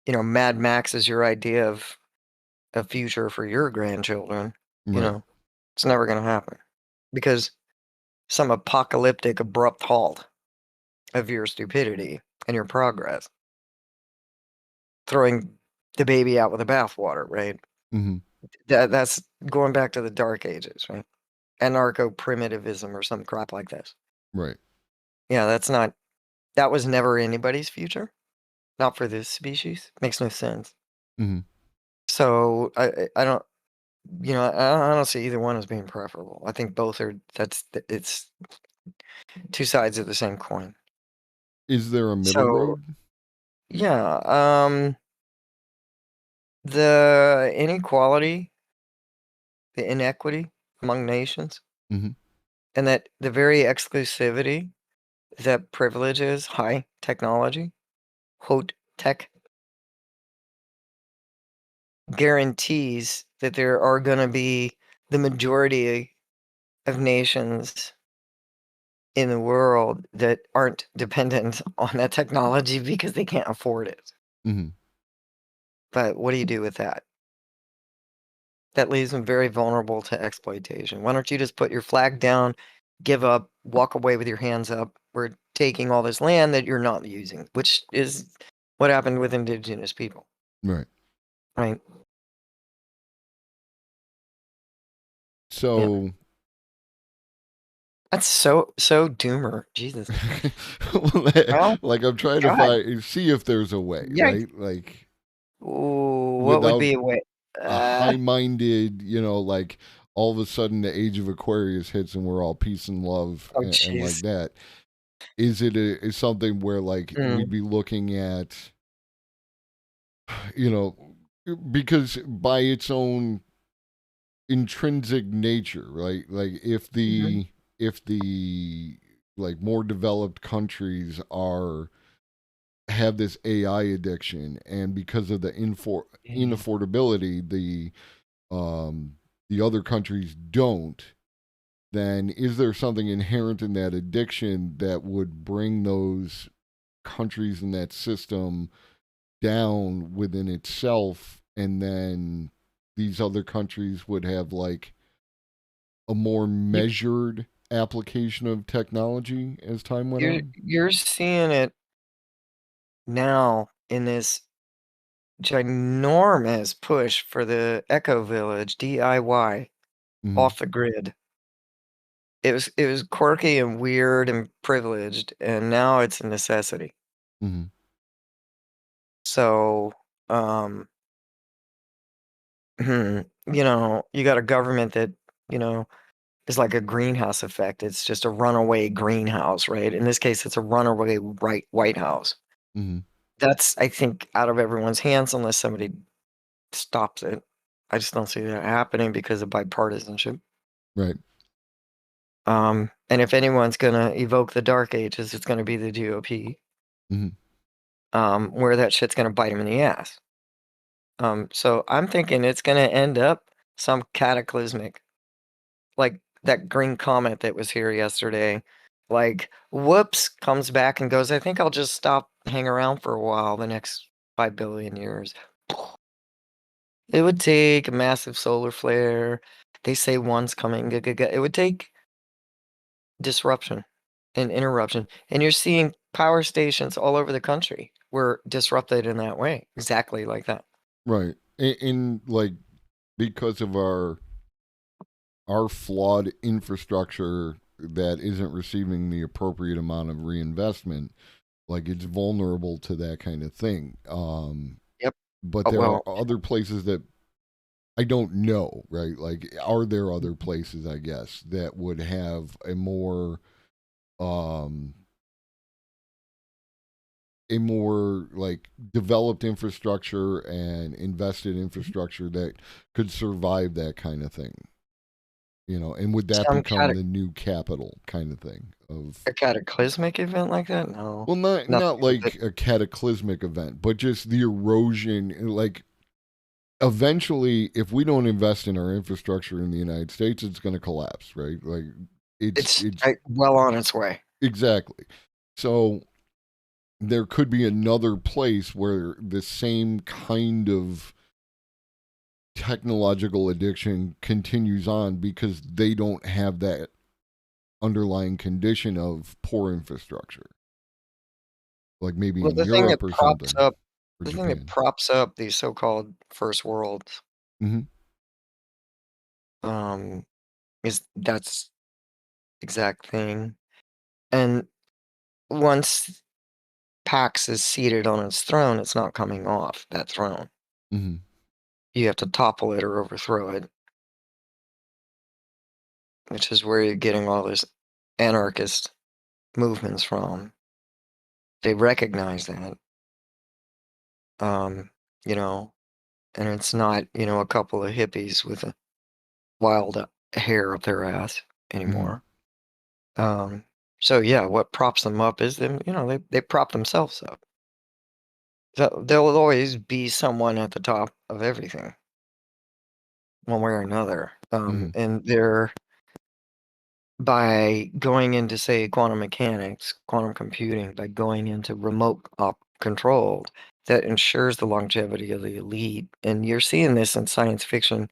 Mad Max is your idea of a future for your grandchildren, Right. it's never going to happen. Because some apocalyptic abrupt halt of your stupidity and your progress, throwing the baby out with the bathwater, right? Hmm. That's going back to the Dark Ages, right? Anarcho-primitivism or some crap like this. Right. Yeah, that was never anybody's future. Not for this species. Makes no sense. Hmm. So I don't, I don't see either one as being preferable. I think both are. It's two sides of the same coin. Is there a middle So road? yeah, the inequality, the inequity among nations, Hmm. and that the very exclusivity that privileges high technology, haute tech, guarantees that there are going to be the majority of nations in the world that aren't dependent on that technology because they can't afford it. Hmm. But what do you do with that? That leaves them very vulnerable to exploitation. Why don't you just put your flag down, give up, walk away with your hands up? We're taking all this land that you're not using, which is what happened with indigenous people, Right. right? So. That's so doomer. Jesus. Well, Like I'm trying God. to see if there's a way, Yeah. right? Like, Ooh, what would without be a way? a high-minded, like all of a sudden the age of Aquarius hits and we're all peace and love Oh, and like jeez. that. Is it is something where like we'd be looking at, because by its own intrinsic nature, right? Like if the like more developed countries are have this AI addiction, and because of the inaffordability, the other countries don't, then is there something inherent in that addiction that would bring those countries in that system down within itself, and then these other countries would have like a more You, measured application of technology as time went on? you're seeing it now in this ginormous push for the Eco Village DIY Mm-hmm. off the grid. It was quirky and weird and privileged, and now it's a necessity. Mm-hmm. So, you know, you got a government that, you know, is like a greenhouse effect. It's just a runaway greenhouse, right? In this case, it's a runaway White House. Mm-hmm. That's, I think, out of everyone's hands unless somebody stops it. I just don't see that happening because of bipartisanship. Right. And if anyone's gonna evoke the dark ages, it's gonna be the GOP. Mm-hmm. Where that shit's gonna bite them in the ass. So I'm thinking it's gonna end up some cataclysmic, like that green comet that was here yesterday. Like, whoops, comes back and goes, I think I'll just stop, hang around for a while, the next 5 billion years. It would take a massive solar flare. They say one's coming. It would take disruption and interruption. And you're seeing power stations all over the country were disrupted in that way, exactly like that. Right. In like, because of our flawed infrastructure that isn't receiving the appropriate amount of reinvestment, like it's vulnerable to that kind of thing. Yep. But Oh, there well, are other places that I don't know, right? Like, are there other places, I guess, that would have a more like developed infrastructure and invested infrastructure that could survive that kind of thing? You know, and would that some become the new capital kind of thing of, a cataclysmic event like that? No, well, not nothing. like a cataclysmic event, but just the erosion. Like, eventually, if we don't invest in our infrastructure in the United States, it's going to collapse, right? Like, it's well on its way. exactly. So there could be another place where the same kind of technological addiction continues on because they don't have that underlying condition of poor infrastructure, like maybe Well, in Europe or something, or the thing that Japan. props up these so-called first worlds, Mm-hmm. is that's exact thing. And once Pax is seated on its throne, it's not coming off that throne. Mm-hmm. You have to topple it or overthrow it, which is where you're getting all this anarchist movements from. They recognize that, you know, and it's not, you know, a couple of hippies with a wild hair up their ass anymore. So yeah, what props them up is them, you know, they prop themselves up. So there'll always be someone at the top of everything, one way or another. And they're, by going into, say, quantum mechanics, quantum computing, by going into remote control, that ensures the longevity of the elite. And you're seeing this in science fiction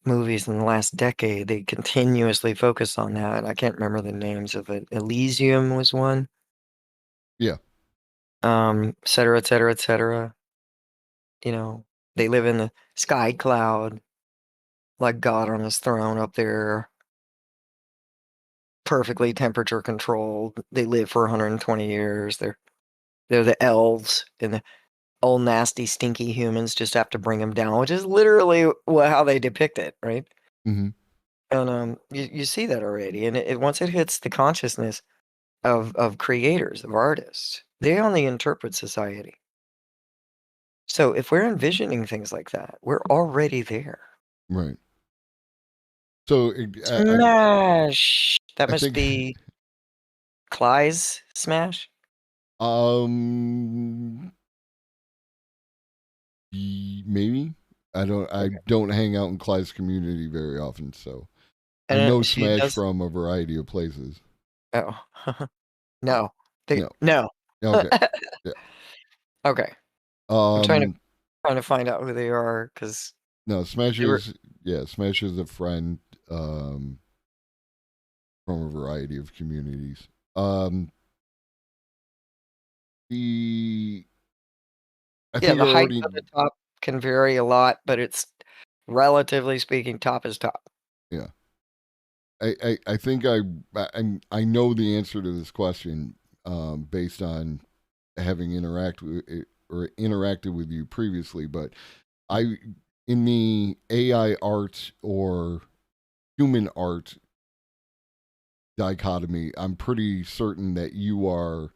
movies in the last decade. They continuously focus on that. I can't remember the names of it. Elysium was one. Yeah. Et cetera, et cetera, et cetera. You know, they live in the sky cloud, like God on his throne up there, perfectly temperature controlled. They live for 120 years. They're the elves, and the old nasty stinky humans just have to bring them down, which is literally how they depict it, right? Mm-hmm. And you see that already, and once it hits the consciousness of creators, of artists, they only interpret society. So if we're envisioning things like that, we're already there. Right. So Smash! That I must think be Clyde's Smash? Um, maybe. I Okay. don't hang out in Clyde's community very often, so I And know she Smash does. from a variety of places. Oh, no. No. No. Okay. Yeah. Okay. I'm Um. trying to find out who they are because No. Smash they were. is Smash is a friend. From a variety of communities. Um. The I Yeah, think I the height already. of the top can vary a lot, but it's relatively speaking, top is top. Yeah. I think I know the answer to this question based on having interacted with you previously, but I in the AI art or human art dichotomy, I'm pretty certain that you are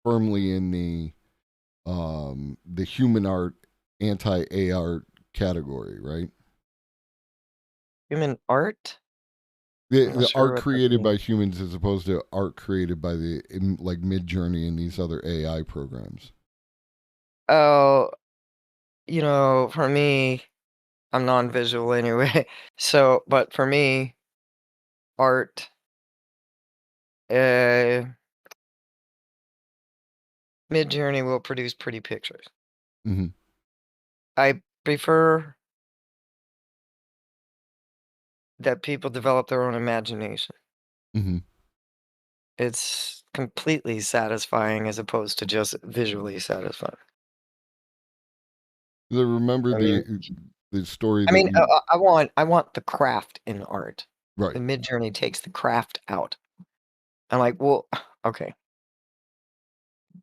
firmly in the human art anti AI art category, right? Human art? The I'm not sure art what that created means. by humans as opposed to art created by like Mid Journey and these other AI programs. Oh, for me, I'm non-visual anyway. So, but for me, art, uh, Midjourney will produce pretty pictures. Hmm. I prefer that people develop their own imagination. Hmm. It's completely satisfying as opposed to just visually satisfying. Remember I mean, the story I that mean, you I want the craft in art. right. The Midjourney takes the craft out. I'm like, well, okay,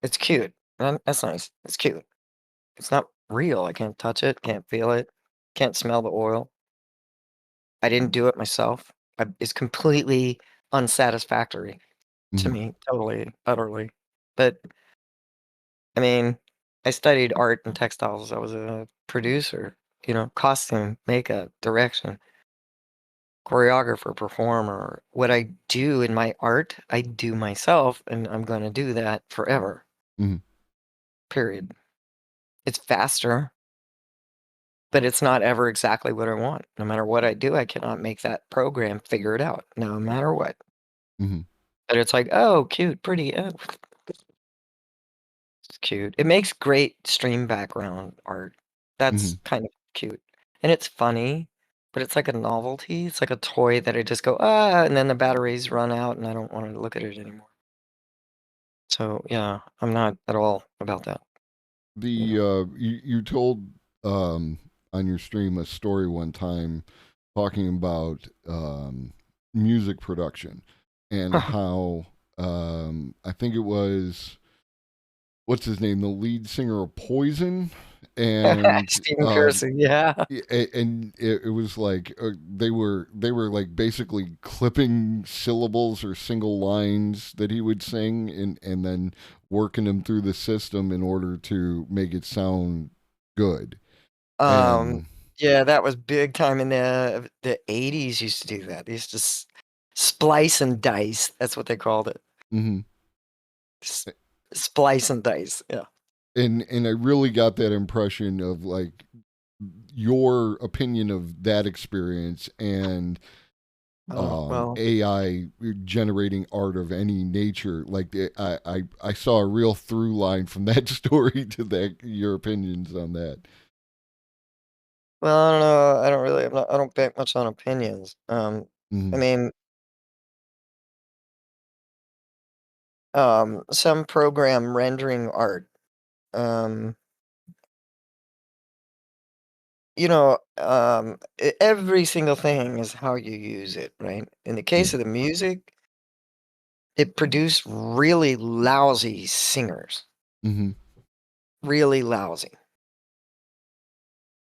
it's cute. That's nice. It's cute. It's not real. I can't touch it. Can't feel it. Can't smell the oil. I didn't do it myself. It's completely unsatisfactory to Hmm. me, totally, utterly. But I mean, I studied art and textiles. I was a producer, costume, makeup, direction, choreographer, performer. What I do in my art, I do myself, and I'm going to do that forever. Hmm. Period. It's faster, but it's not ever exactly what I want. No matter what I do, I cannot make that program figure it out, no matter what. Hmm. But it's like, oh, cute, pretty. Oh, it's cute. It makes great stream background art. Hmm. That's kind of cute. And it's funny, but it's like a novelty. It's like a toy that I just go, and then the batteries run out and I don't want to look at it anymore. So, yeah, I'm not at all about that. You told um on your stream a story one time talking about music production and how I think it was what's his name, the lead singer of Poison, and Stephen Pearson, yeah. it was like they were like basically clipping syllables or single lines that he would sing and then working them through the system in order to make it sound good. Um, And yeah, that was big time in the 80s used to do that. They used to splice and dice. That's what they called it. mhm. S- Splice and dice. Yeah. And I really got that impression of like your opinion of that experience and Oh, well. AI generating art of any nature. Like I saw a real through line from that story to that your opinions on that. Well, I don't know. I don't bank much on opinions. I Hmm. mean, some program rendering art. Um, every single thing is how you use it, right? In the Yeah. case of the music, it produced really lousy singers, Hmm. really lousy.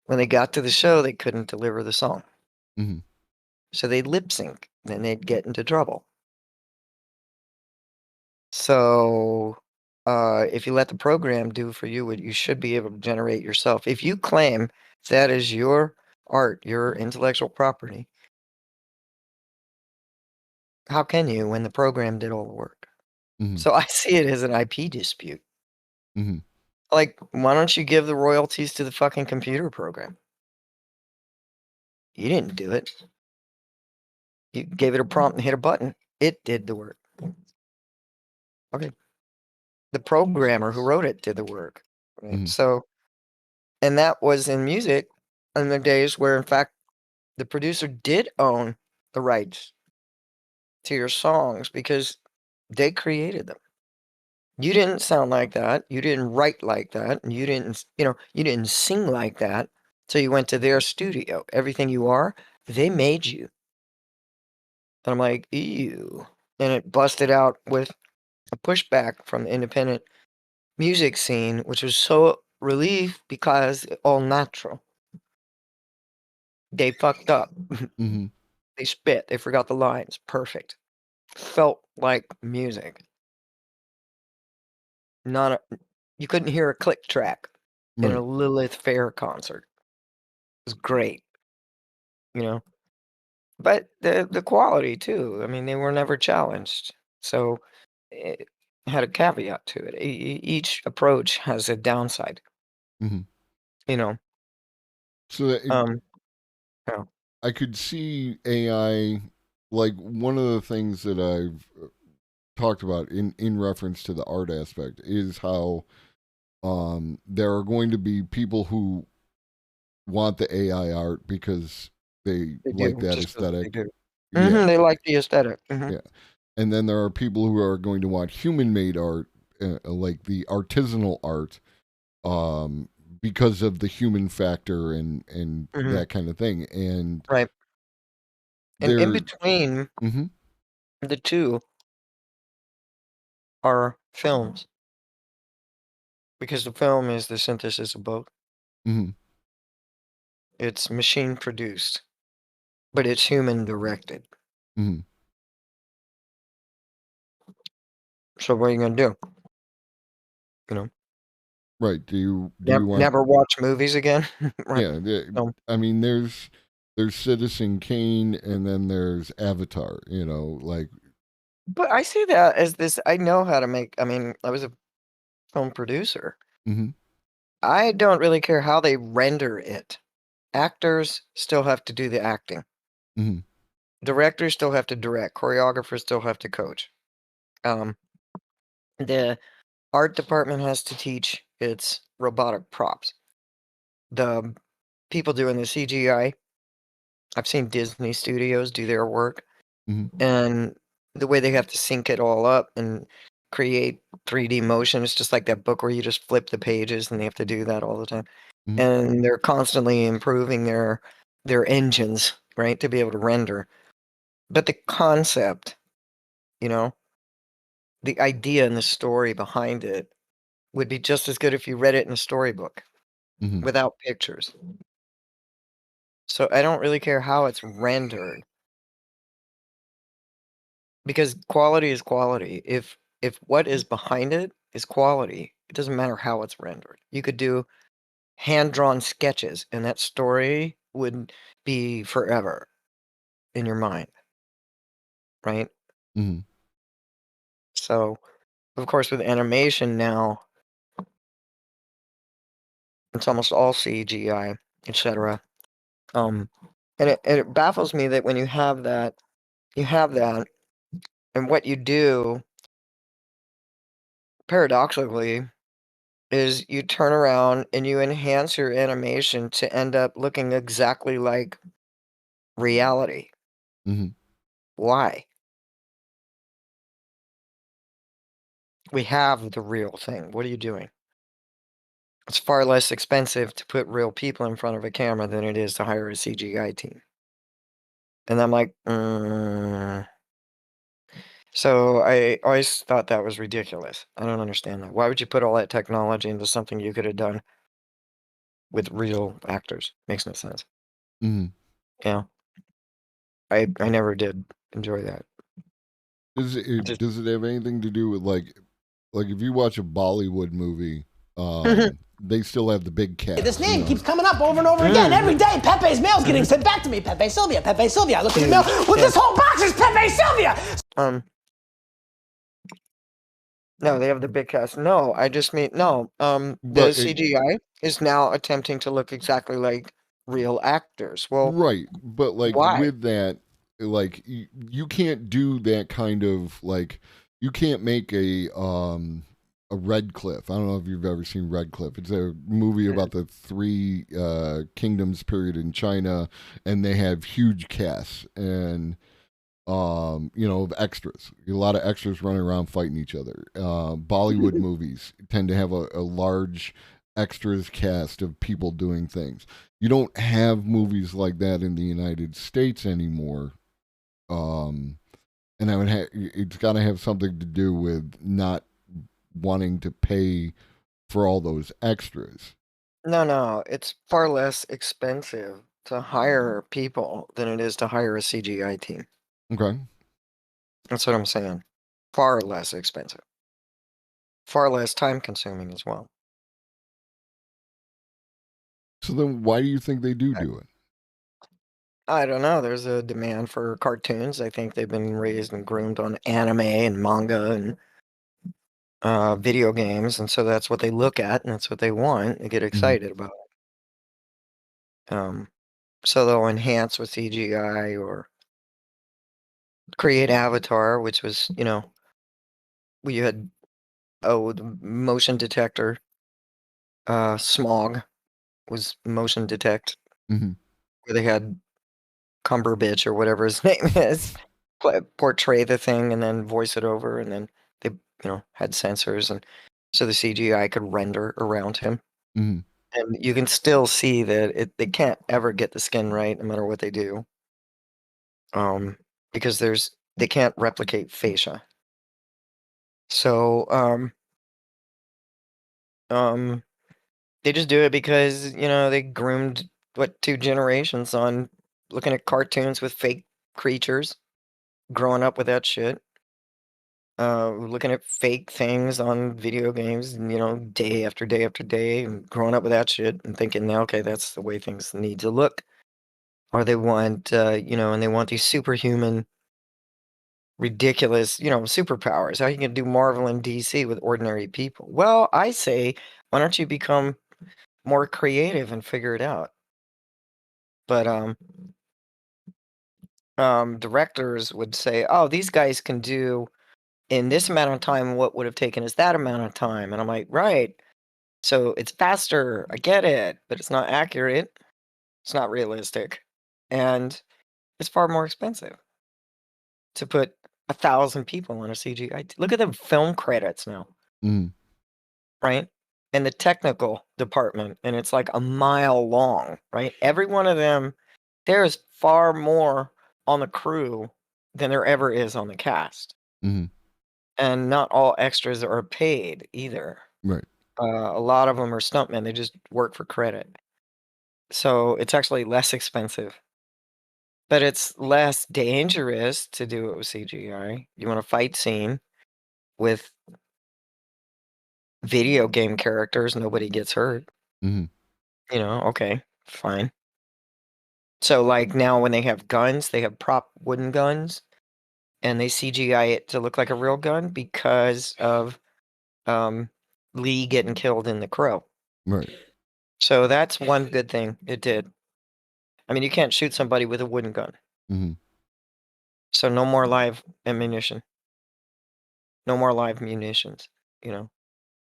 When they got to the show, they couldn't deliver the song. Hmm. So they'd lip sync, then they'd get into trouble. So, if you let the program do for you what you should be able to generate yourself, if you claim that is your art, your intellectual property, how can you when the program did all the work? Hmm. So I see it as an IP dispute. hmm Like, why don't you give the royalties to the fucking computer program? You didn't do it. You gave it a prompt and hit a button. It did the work. Okay. The programmer who wrote it did the work. Right? Mhm. So, and that was in music in the days where, in fact, the producer did own the rights to your songs because they created them. You didn't sound like that. You didn't write like that. And you didn't, you didn't sing like that. So you went to their studio. Everything you are, they made you. And I'm like, ew. And it busted out with a pushback from the independent music scene, which was so relief because all natural. They fucked up. hmm They spit. They forgot the lines. Perfect. Felt like music. You couldn't hear a click track in a Right. Lilith Fair concert. It was great, you know. But the quality too. I mean, they were never challenged, so it had a caveat to it. Each approach has a downside, hmm you know. So that Um, yeah. I could see AI, like one of the things that I've talked about in reference to the art aspect is how there are going to be people who want the AI art because they They like do that just 'cause they aesthetic. do. Yeah, They like the aesthetic. yeah. And then there are people who are going to want human made art, like the artisanal art, um, because of the human factor and Mhm. that kind of thing. And Right. And in they're, between hmm the two are films because the film is the synthesis of both. hmm It's machine produced, but it's human directed. hmm So what are you gonna do? You know, right. Do you want? never watch movies again, right? Yeah, So, I mean, there's Citizen Kane, and then there's Avatar. You know, like, but I see that as this. I know how to make. I mean, I was a film producer. hmm I don't really care how they render it. Actors still have to do the acting. hmm Directors still have to direct. Choreographers still have to coach. Um, the art department has to teach its robotic props. The people doing the CGI, I've seen Disney Studios do their work, hmm and the way they have to sync it all up and create 3D motion, it's just like that book where you just flip the pages and they have to do that all the time. hmm And they're constantly improving their engines, right, to be able to render. But the concept, you know, the idea and the story behind it would be just as good if you read it in a storybook hmm without pictures. So I don't really care how it's rendered because quality is quality. If what is behind it is quality, it doesn't matter how it's rendered. You could do hand-drawn sketches and that story would be forever in your mind, right? hmm So, of course, with animation now, it's almost all CGI, etc. And it baffles me that when you have that, and what you do paradoxically is you turn around and you enhance your animation to end up looking exactly like reality. hmm Why? We have the real thing. What are you doing? It's far less expensive to put real people in front of a camera than it is to hire a CGI team. And I'm like, So I always thought that was ridiculous. I don't understand that. Why would you put all that technology into something you could have done with real actors? Makes no sense. hmm Yeah. I never did enjoy that. Just Does it have anything to do with like if you watch a Bollywood movie, they still have the big cat. This name keeps coming up over and over again. Every day, Pepe's mail's getting sent back to me. Pepe Sylvia, Pepe Sylvia. I look at the mail. Well, this whole box is Pepe Sylvia. No, they have the big cast. No, I just mean no. The But CGI is now attempting to look exactly like real actors. Well, right, but like why? with that, like you can't do that kind of like you can't make a Red Cliff. I don't know if you've ever seen Red Cliff. It's a movie about the three kingdoms period in China, and they have huge casts and of extras. A lot of extras running around fighting each other. Bollywood movies tend to have a large extras cast of people doing things. You don't have movies like that in the United States anymore. And it's got to have something to do with not wanting to pay for all those extras. No, it's far less expensive to hire people than it is to hire a CGI team. Okay. That's what I'm saying. Far less expensive. Far less time consuming as well. So then why do you think they do Okay. it? I don't know. There's a demand for cartoons. I think they've been raised and groomed on anime and manga and video games, and so that's what they look at and that's what they want. They get excited about it. So they'll enhance with CGI or create Avatar, which was, we had the motion detector. Smog was motion detect, Mhm. where they had Cumberbitch or whatever his name is portray the thing and then voice it over, and then they had sensors, and so the CGI could render around him. Mhm. And you can still see that they can't ever get the skin right no matter what they do. Because they can't replicate fascia. So they just do it because, they groomed two generations on looking at cartoons with fake creatures, growing up with that shit. Looking at fake things on video games, and, day after day after day, and growing up with that shit and thinking, "Now, okay, that's the way things need to look." Or they want, and they want these superhuman, ridiculous, superpowers. How you gonna do Marvel and DC with ordinary people? Well, I say, why don't you become more creative and figure it out? But directors would say, "Oh, these guys can do in this amount of time what would have taken us that amount of time," and I'm like, "Right." So it's faster. I get it, but it's not accurate. It's not realistic, and it's far more expensive to put 1,000 people on a CGI. Look at the film credits now, Mhm. right? And the technical department, and it's like a mile long, right? Every one of them, there is far more on the crew than there ever is on the cast. Mhm. And not all extras are paid either. Right. A lot of them are stuntmen. They just work for credit. So it's actually less expensive, but it's less dangerous to do it with CGI. You want a fight scene with video game characters, nobody gets hurt. Mhm. Okay, fine. So like now when they have guns, they have prop wooden guns and they CGI it to look like a real gun because of Lee getting killed in The Crow. Right. So that's one good thing it did. I mean, you can't shoot somebody with a wooden gun. Mhm. So no more live ammunition. No more live munitions.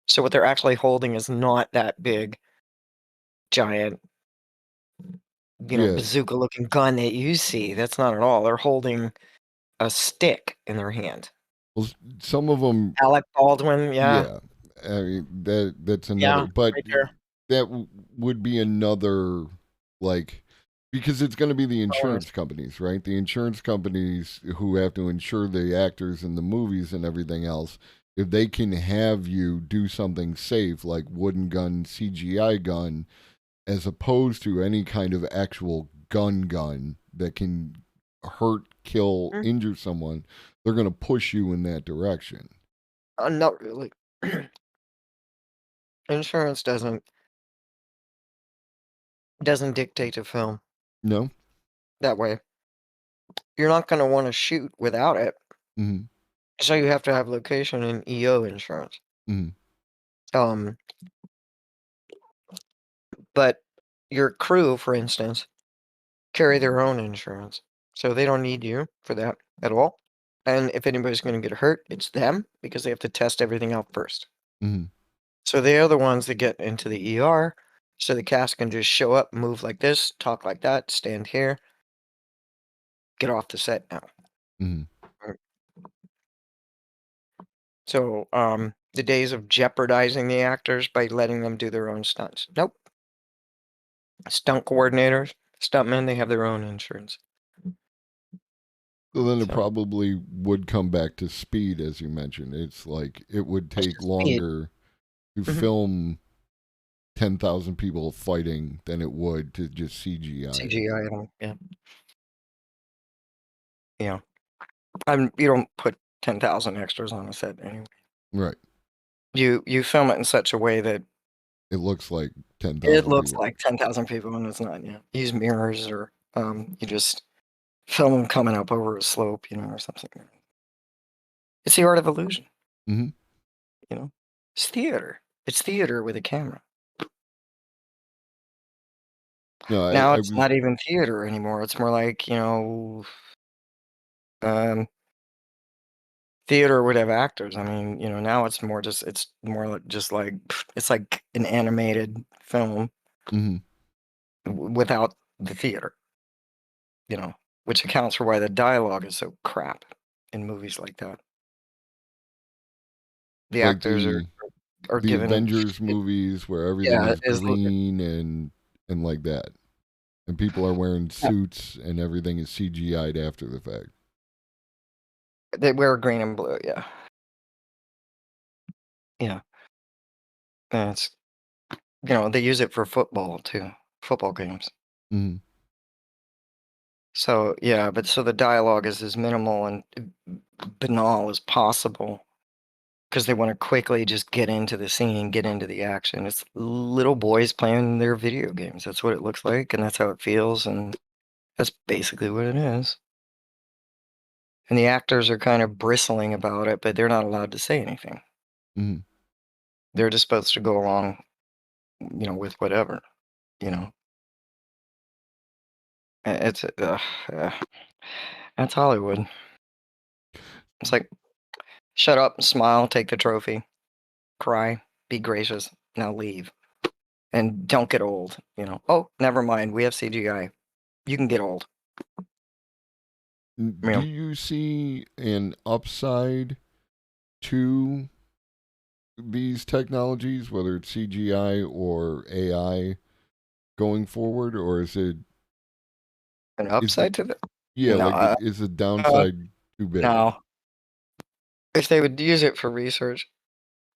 So what they're actually holding is not that big, giant, Yeah. bazooka looking gun that you see. That's not at all. They're holding a stick in their hand. Well, some of them, Alec Baldwin, yeah. yeah. I mean that's Yeah, another, but right there. that would be another like because it's going to be the Bonus. insurance companies, right? The insurance companies who have to insure the actors in the movies and everything else. If they can have you do something safe like wooden gun, CGI gun, as opposed to any kind of actual gun that can hurt, kill, Mm. injure someone, they're going to push you in that direction. Not really. Insurance doesn't dictate to film No? that way. You're not going to want to shoot without it. Mm-hmm. So you have to have location and EO insurance. Mhm. Um, but your crew, for instance, carry their own insurance, so they don't need you for that at all. And if anybody's going to get hurt, it's them because they have to test everything out first. Mhm. So they are the ones that get into the ER. So the cast can just show up, move like this, talk like that, stand here, get off the set now. Mhm. So the days of jeopardizing the actors by letting them do their own stunts. Nope. Stunt coordinators, stuntmen, they have their own insurance. So then it So- probably would come back to speed, as you mentioned. It's like it would take just speed. longer to Mhm. film 10,000 people fighting than it would to just CGI. CGI them, yeah. Yeah. You don't put 10,000 extras on a set anyway. Right. You film it in such a way that It looks like 10,000 it looks people. like 10,000 people and it's not, yeah. Use mirrors or you just film them coming up over a slope, or something. It's the art of illusion. Mhm. It's theater. It's theater with a camera. No, Now I it's was not even theater anymore. It's more like, theater would have actors. I mean, now it's more just like it's like an animated film Mhm. without the theater, which accounts for why the dialogue is so crap in movies like that. The like actors are the given, Avengers movies where everything yeah, is green and like that. And people are wearing suits and everything is CGI'd after the fact. they wear green and blue, yeah. Yeah. And it's, they use it for football too, football games. Mhm. So, yeah, but so the dialogue is as minimal and banal as possible because they want to quickly just get into the scene, get into the action. It's little boys playing their video games. That's what it looks like, and that's how it feels, and that's basically what it is. And the actors are kind of bristling about it, but they're not allowed to say anything. Mhm. They're just supposed to go along, with whatever, you know. It's that's Hollywood. It's like, shut up, smile, take the trophy, cry, be gracious, now leave. And don't get old, Oh, never mind, we have CGI. You can get old. Do Yeah. you see an upside to these technologies, whether it's CGI or AI, going forward, or is it An upside to the yeah, No, like is the downside too big? no. If they would use it for research,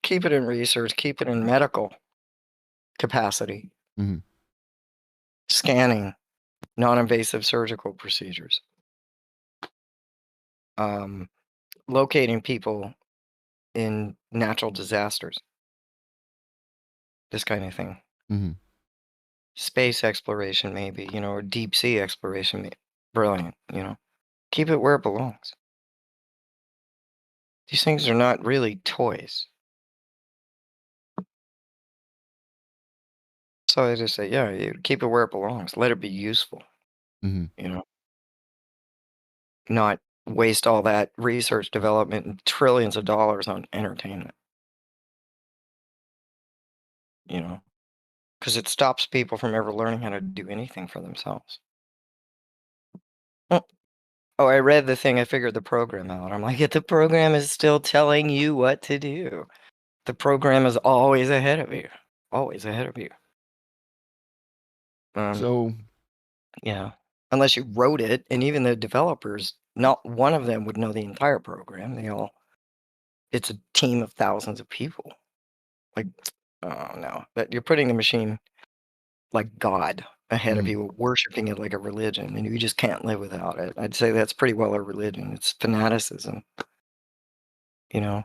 keep it in research, keep it in medical capacity. Mhm. Scanning, non-invasive surgical procedures. Locating people in natural disasters. This kind of thing. Mhm. Space exploration, maybe, or deep sea exploration. Brilliant, Keep it where it belongs. These things are not really toys. So I just say, yeah, you keep it where it belongs. Let it be useful, Mhm. Not waste all that research development and trillions of dollars on entertainment. Because it stops people from ever learning how to do anything for themselves. Oh, I read the thing. I figured the program out. I'm like, the program is still telling you what to do. The program is always ahead of you. Always ahead of you. So Yeah. Unless you wrote it, and even the developers, not one of them would know the entire program. It's a team of thousands of people. Like, oh no, that you're putting the machine like God ahead of Mhm. you, worshiping it like a religion, and you just can't live without it. I'd say that's pretty well a religion. It's fanaticism, Mhm.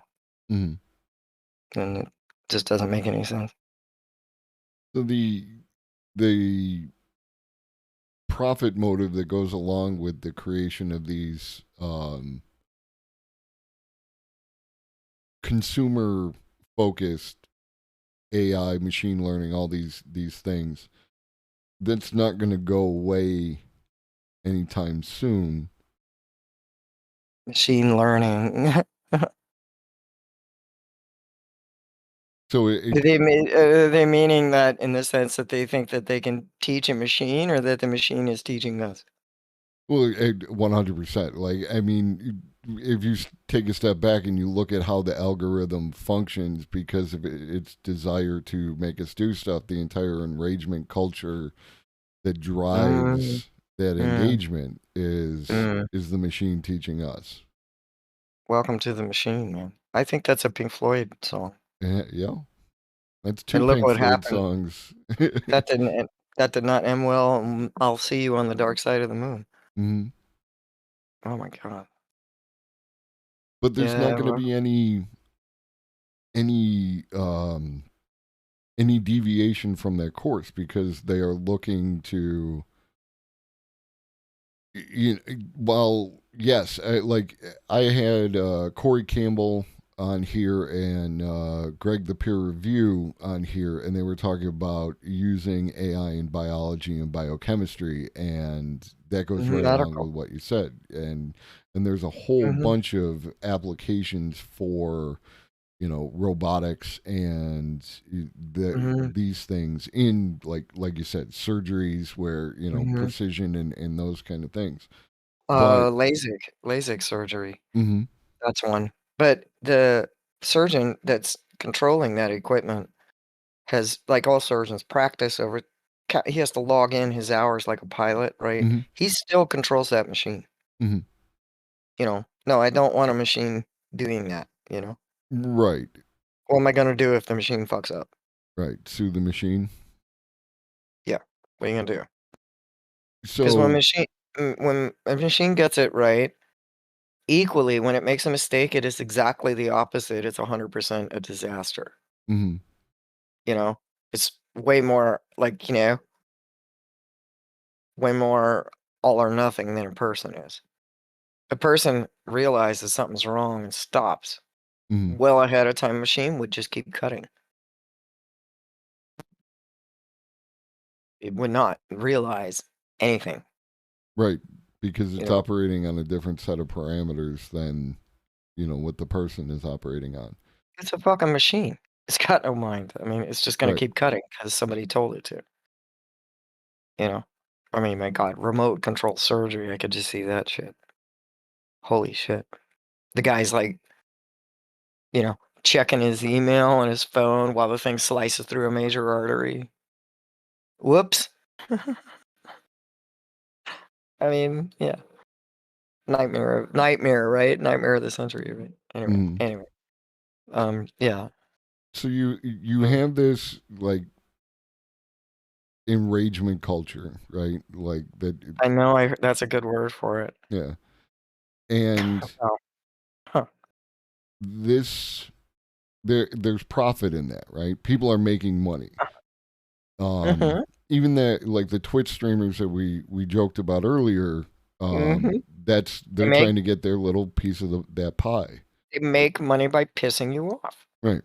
and it just doesn't make any sense. So the profit motive that goes along with the creation of these consumer focused AI, machine learning, all these things. That's not going to go away anytime soon. Machine learning. So Are they meaning that in the sense that they think that they can teach a machine, or that the machine is teaching us? well, 100%. Like, I mean, if you take a step back and you look at how the algorithm functions because of its desire to make us do stuff, the entire enragement culture that drives that engagement is the machine teaching us. Welcome to the Machine, man. I think that's a Pink Floyd song. Yeah. That's two And look Pink what Floyd happened. songs. That did not end well. I'll see you on the dark side of the moon. Mhm. Oh my god. But there's Yeah, not going to be any deviation from their course because they are looking to well, yes, like I had Corey Campbell on here and Greg the peer review on here, and they were talking about using AI in biology and biochemistry, and that goes right along with what you said. And there's a whole bunch of applications for robotics and these things in like you said, surgeries where precision and those kind of things. But LASIK surgery. mhm, That's one. But the surgeon that's controlling that equipment has, like all surgeons, practice over. He has to log in his hours like a pilot, right? mhm, He still controls that machine. mhm. No, I don't want a machine doing that. Right, What am I gonna do if the machine fucks up? right. Sue the machine. Yeah, what are you gonna do? Because So when a machine gets it right, equally, when it makes a mistake, it is exactly the opposite. It's 100% a disaster. mhm, It's way more like, way more all or nothing than a person is. A person realizes something's wrong and stops mhm. well ahead of time. Machine would just keep cutting. It would not realize anything. Right, because it's You know, operating on a different set of parameters than what the person is operating on. it's a fucking machine. It's got no mind. I mean, it's just gonna Right. keep cutting because somebody told it to. I mean, my God, remote control surgery. I could just see that shit. Holy shit. The guy's like, checking his email on his phone while the thing slices through a major artery. Whoops. I mean, yeah. Nightmare, right? Nightmare of the century, right? Mhm. Anyway. Yeah. So you have this like enragement culture, right? Like that. I know that's a good word for it. Yeah. And Oh. Huh. there's profit in that, right? People are making money. Mhm. Even like the Twitch streamers that we joked about earlier, Mhm. they're make- trying to get their little piece of that pie. They make money by pissing you off. Right.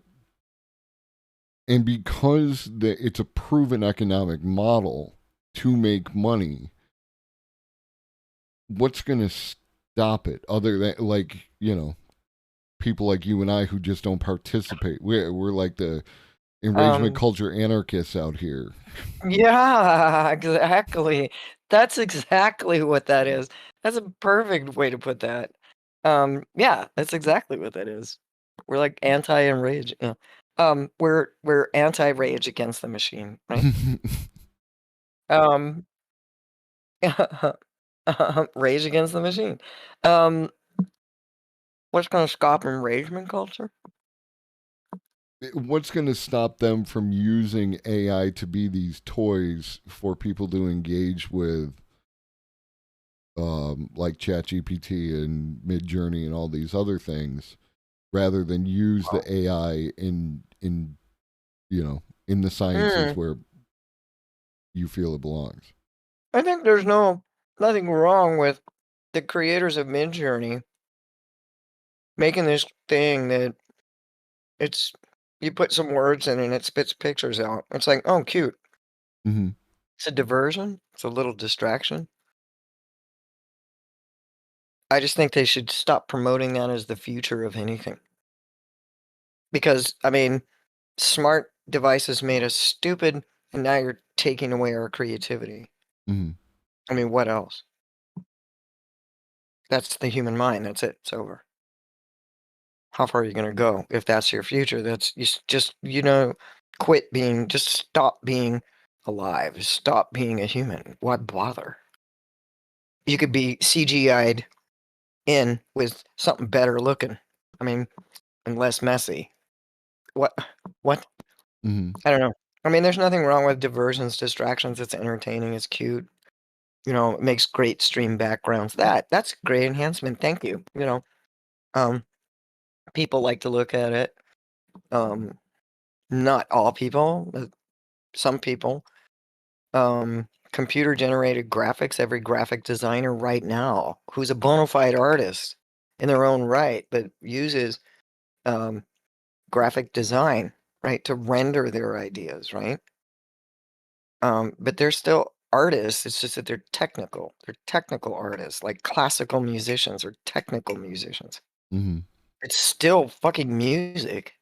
And because it's a proven economic model to make money, what's going to stop it other than people like you and I who just don't participate? We're like the enragement culture anarchists out here. Yeah, exactly. That's exactly what that is. That's a perfect way to put that. Yeah, that's exactly what that is. We're like anti-enrage. We're anti-rage against the machine, right? Um, rage against the machine. What's gonna stop enragement culture? What's going to stop them from using AI to be these toys for people to engage with, like ChatGPT and Midjourney and all these other things, rather than use the AI in the sciences where you feel it belongs? I think there's nothing wrong with the creators of Midjourney making this thing that It's you put some words in and it spits pictures out. It's like, oh, cute. Mm-hmm. It's a diversion. It's a little distraction. I just think they should stop promoting that as the future of anything. Because, I mean, smart devices made us stupid, and now you're taking away our creativity. Mm-hmm. I mean, what else? That's the human mind. That's it. It's over. How far are you going to go if that's your future? That's just, quit being, just stop being alive. Stop being a human. Why bother? You could be CGI'd in with something better looking. I mean, and less messy. What? Mm-hmm. I don't know. I mean, there's nothing wrong with diversions, distractions. It's entertaining. It's cute. It makes great stream backgrounds. That's great enhancement. Thank you. People like to look at it. Not all people, but some people. Computer generated graphics. Every graphic designer right now who's a bona fide artist in their own right, but uses graphic design, right, to render their ideas, right? But they're still artists. It's just that they're technical. They're technical artists, like classical musicians or technical musicians. Mm-hmm. It's still fucking music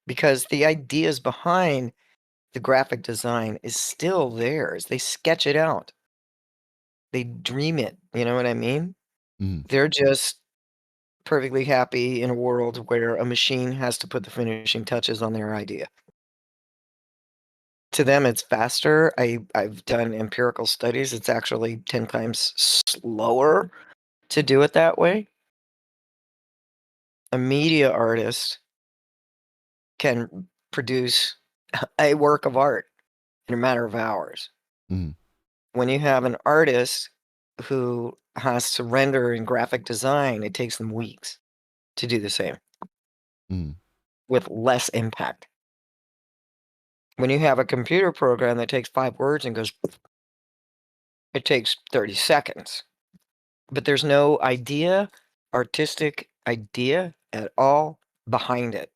because the ideas behind the graphic design is still theirs. They sketch it out. They dream it. You know what I mean? Mm-hmm. They're just perfectly happy in a world where a machine has to put the finishing touches on their idea. To them, it's faster. I've done empirical studies. It's actually 10 times slower to do it that way. A media artist can produce a work of art in a matter of hours. Mhm. When you have an artist who has to render in graphic design, it takes them weeks to do the same Mhm. with less impact. When you have a computer program that takes 5 words and goes, it takes 30 seconds. But there's no artistic idea at all behind it.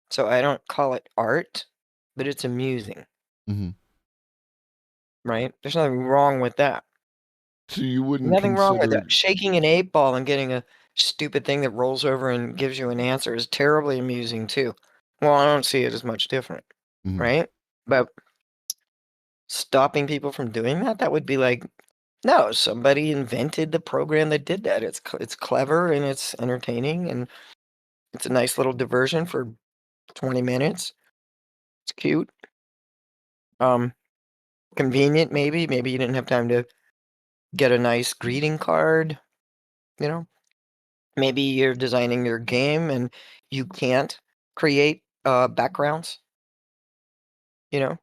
So I don't call it art, but it's amusing, Mhm. right? There's nothing wrong with that. So you wouldn't Nothing wrong with consider that. Shaking an 8 ball and getting a stupid thing that rolls over and gives you an answer is terribly amusing too. Well, I don't see it as much different, Mhm. right? But stopping people from doing that would be like, no, somebody invented the program that did that. It's clever and it's entertaining and it's a nice little diversion for 20 minutes. It's cute. Convenient maybe. Maybe you didn't have time to get a nice greeting card, you know? Maybe you're designing your game and you can't create backgrounds, you know?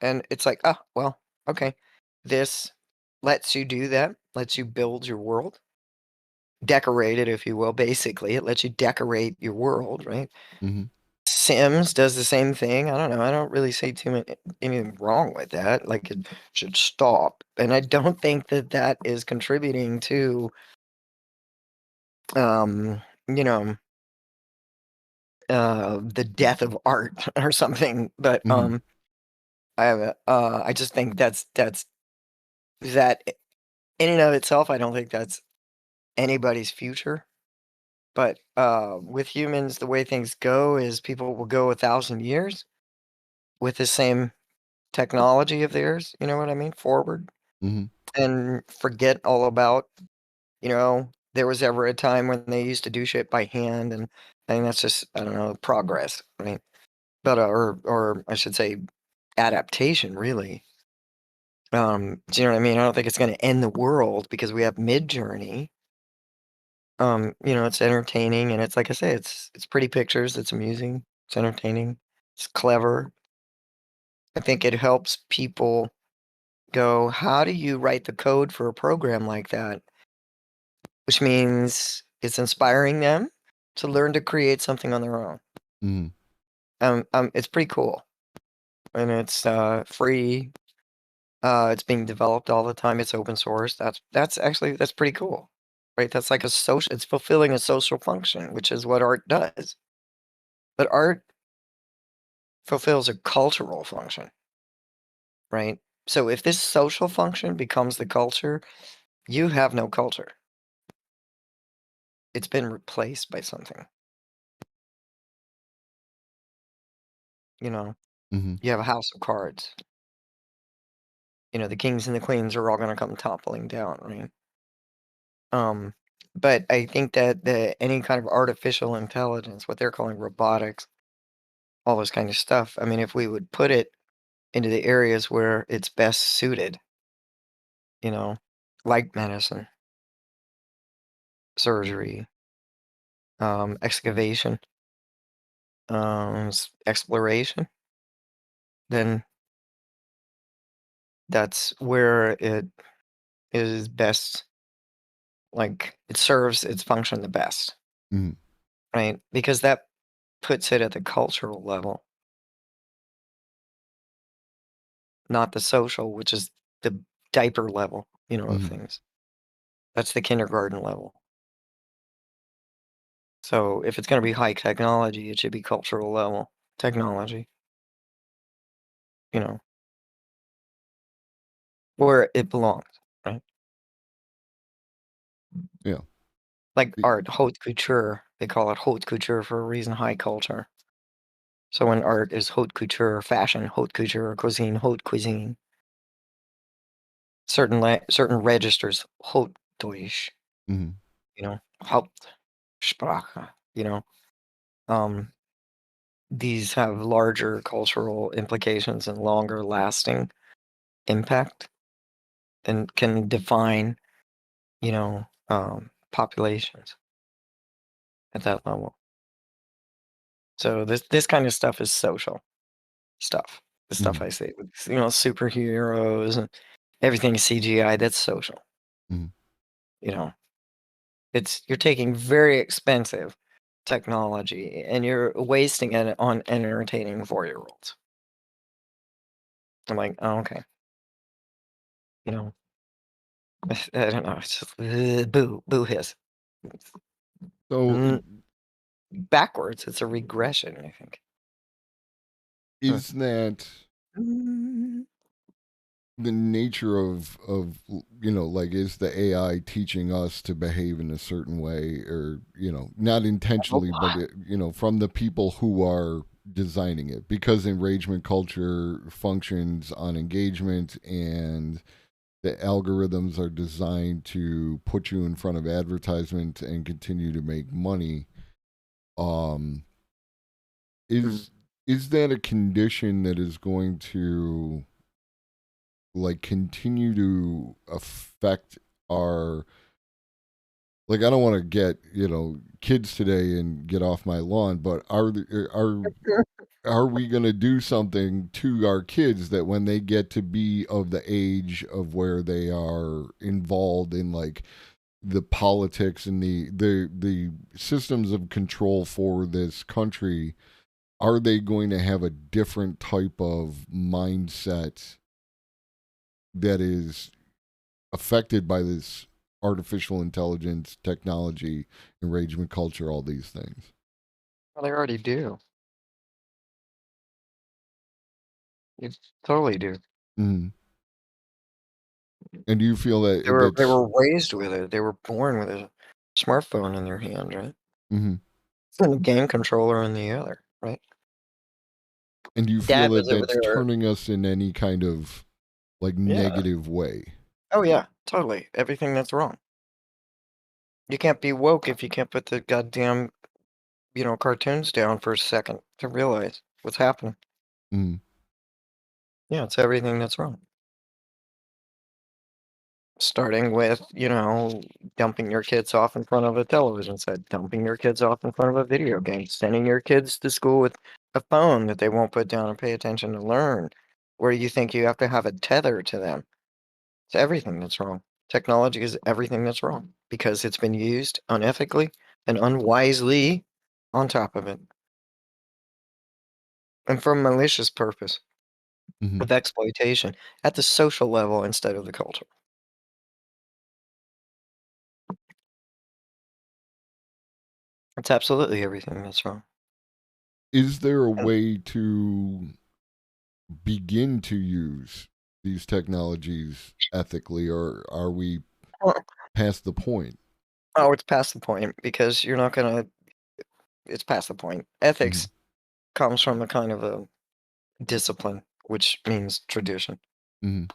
And it's like, oh, well, okay. This lets you do that, lets you build your world, decorate it, if you will, basically. It lets you decorate your world, right? Mhm. Sims does the same thing. I don't know. I don't really see anything wrong with that. Like it should stop. And I don't think that that is contributing to, you know, the death of art or something. But Mhm. I just think that's that in and of itself. I don't think that's anybody's future. But with humans, the way things go is people will go 1,000 years with the same technology of theirs. You know what I mean? Forward Mhm. and forget all about. There was ever a time when they used to do shit by hand, and I think that's just I don't know progress, right? But or I should say adaptation, really. Do you know what I mean? I don't think it's going to end the world because we have Midjourney. It's entertaining and it's like I say, it's pretty pictures, it's amusing, it's entertaining, it's clever. I think it helps people go, how do you write the code for a program like that? Which means it's inspiring them to learn to create something on their own. Mhm. It's pretty cool. And it's free. It's being developed all the time. It's open source. That's pretty cool. Right? That's like it's fulfilling a social function, which is what art does. But art fulfills a cultural function, right? So if this social function becomes the culture, you have no culture. It's been replaced by something. You know, Hmm. you have a house of cards. You know, the kings and the queens are all going to come toppling down, right? But I think that any kind of artificial intelligence, what they're calling robotics, all this kind of stuff, I mean, if we would put it into the areas where it's best suited, you know, like medicine, surgery, excavation, exploration, then that's where it is best, like it serves its function the best, Hmm. right? Because that puts it at the cultural level, not the social, which is the diaper level, you know, of Hmm. things. That's the kindergarten level. So if it's going to be high technology, it should be cultural level technology, you know, where it belongs, right? Yeah. Like Be- art, haute couture, they call it haute couture for a reason, high culture. So when art is haute couture, fashion, haute couture, cuisine, haute cuisine, certain registers, haute Deutsch, mhm. you know, Hauptsprache, you know, um, these have larger cultural implications and longer lasting impact and can define, you know, populations at that level. So this kind of stuff is social stuff. The stuff Mhm. I say with, you know, superheroes and everything CGI, that's social. Mhm. You know, you're taking very expensive technology and you're wasting it on entertaining 4-year-olds. I'm like, oh, okay. You know, I don't know. It's just boo hiss. So Mm, backwards. It's a regression, I think. is that Mm, the nature of like, is the AI teaching us to behave in a certain way, or not intentionally, but oh, from the people who are designing it, because enragement culture functions on engagement, and the algorithms are designed to put you in front of advertisement and continue to make money. um mm. is that a condition that is going to, like, continue to affect our, like, I don't want to get kids today and get off my lawn, but are we going to do something to our kids that when they get to be of the age of where they are involved in, like, the politics and the systems of control for this country, are they going to have a different type of mindset that is affected by this artificial intelligence, technology, enragement culture, all these things? Well, they already do. You totally do. Mm. And do you feel They that were they that's? were raised with it. They were born with a smartphone in their hand, right? Mm-hmm. And a game controller in the other, right? And do you feel Dad that was over that's there. turning us in any kind of, like, Yeah. negative way? Oh yeah, totally. Everything that's wrong. You can't be woke if you can't put the goddamn, you know, cartoons down for a second to realize what's happening. Mm. Yeah, it's everything that's wrong. Starting with, you know, dumping your kids off in front of a television set, dumping your kids off in front of a video game, sending your kids to school with a phone that they won't put down and pay attention to learn, where you think you have to have a tether to them. It's everything that's wrong. Technology is everything that's wrong because it's been used unethically and unwisely on top of it and for malicious purpose Hmm. with exploitation at the social level instead of the culture. It's absolutely everything that's wrong. Is there a And way to begin to use these technologies ethically, or are we well, past the point? oh, it's past the point because you're not gonna. It's past the point. Ethics comes from a kind of a discipline, which means tradition. Hmm.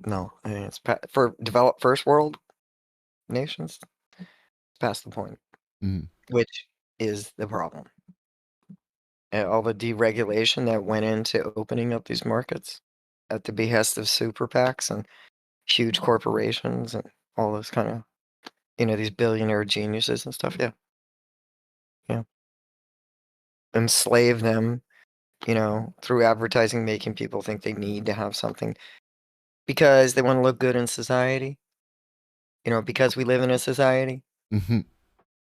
No, I mean, for developed first world nations, it's past the point, Hmm. which is the problem. And all the deregulation that went into opening up these markets at the behest of super PACs and huge corporations and all this kind of, these billionaire geniuses and stuff. Yeah. Yeah. Enslave them, through advertising, making people think they need to have something because they want to look good in society, because we live in a society. Hmm.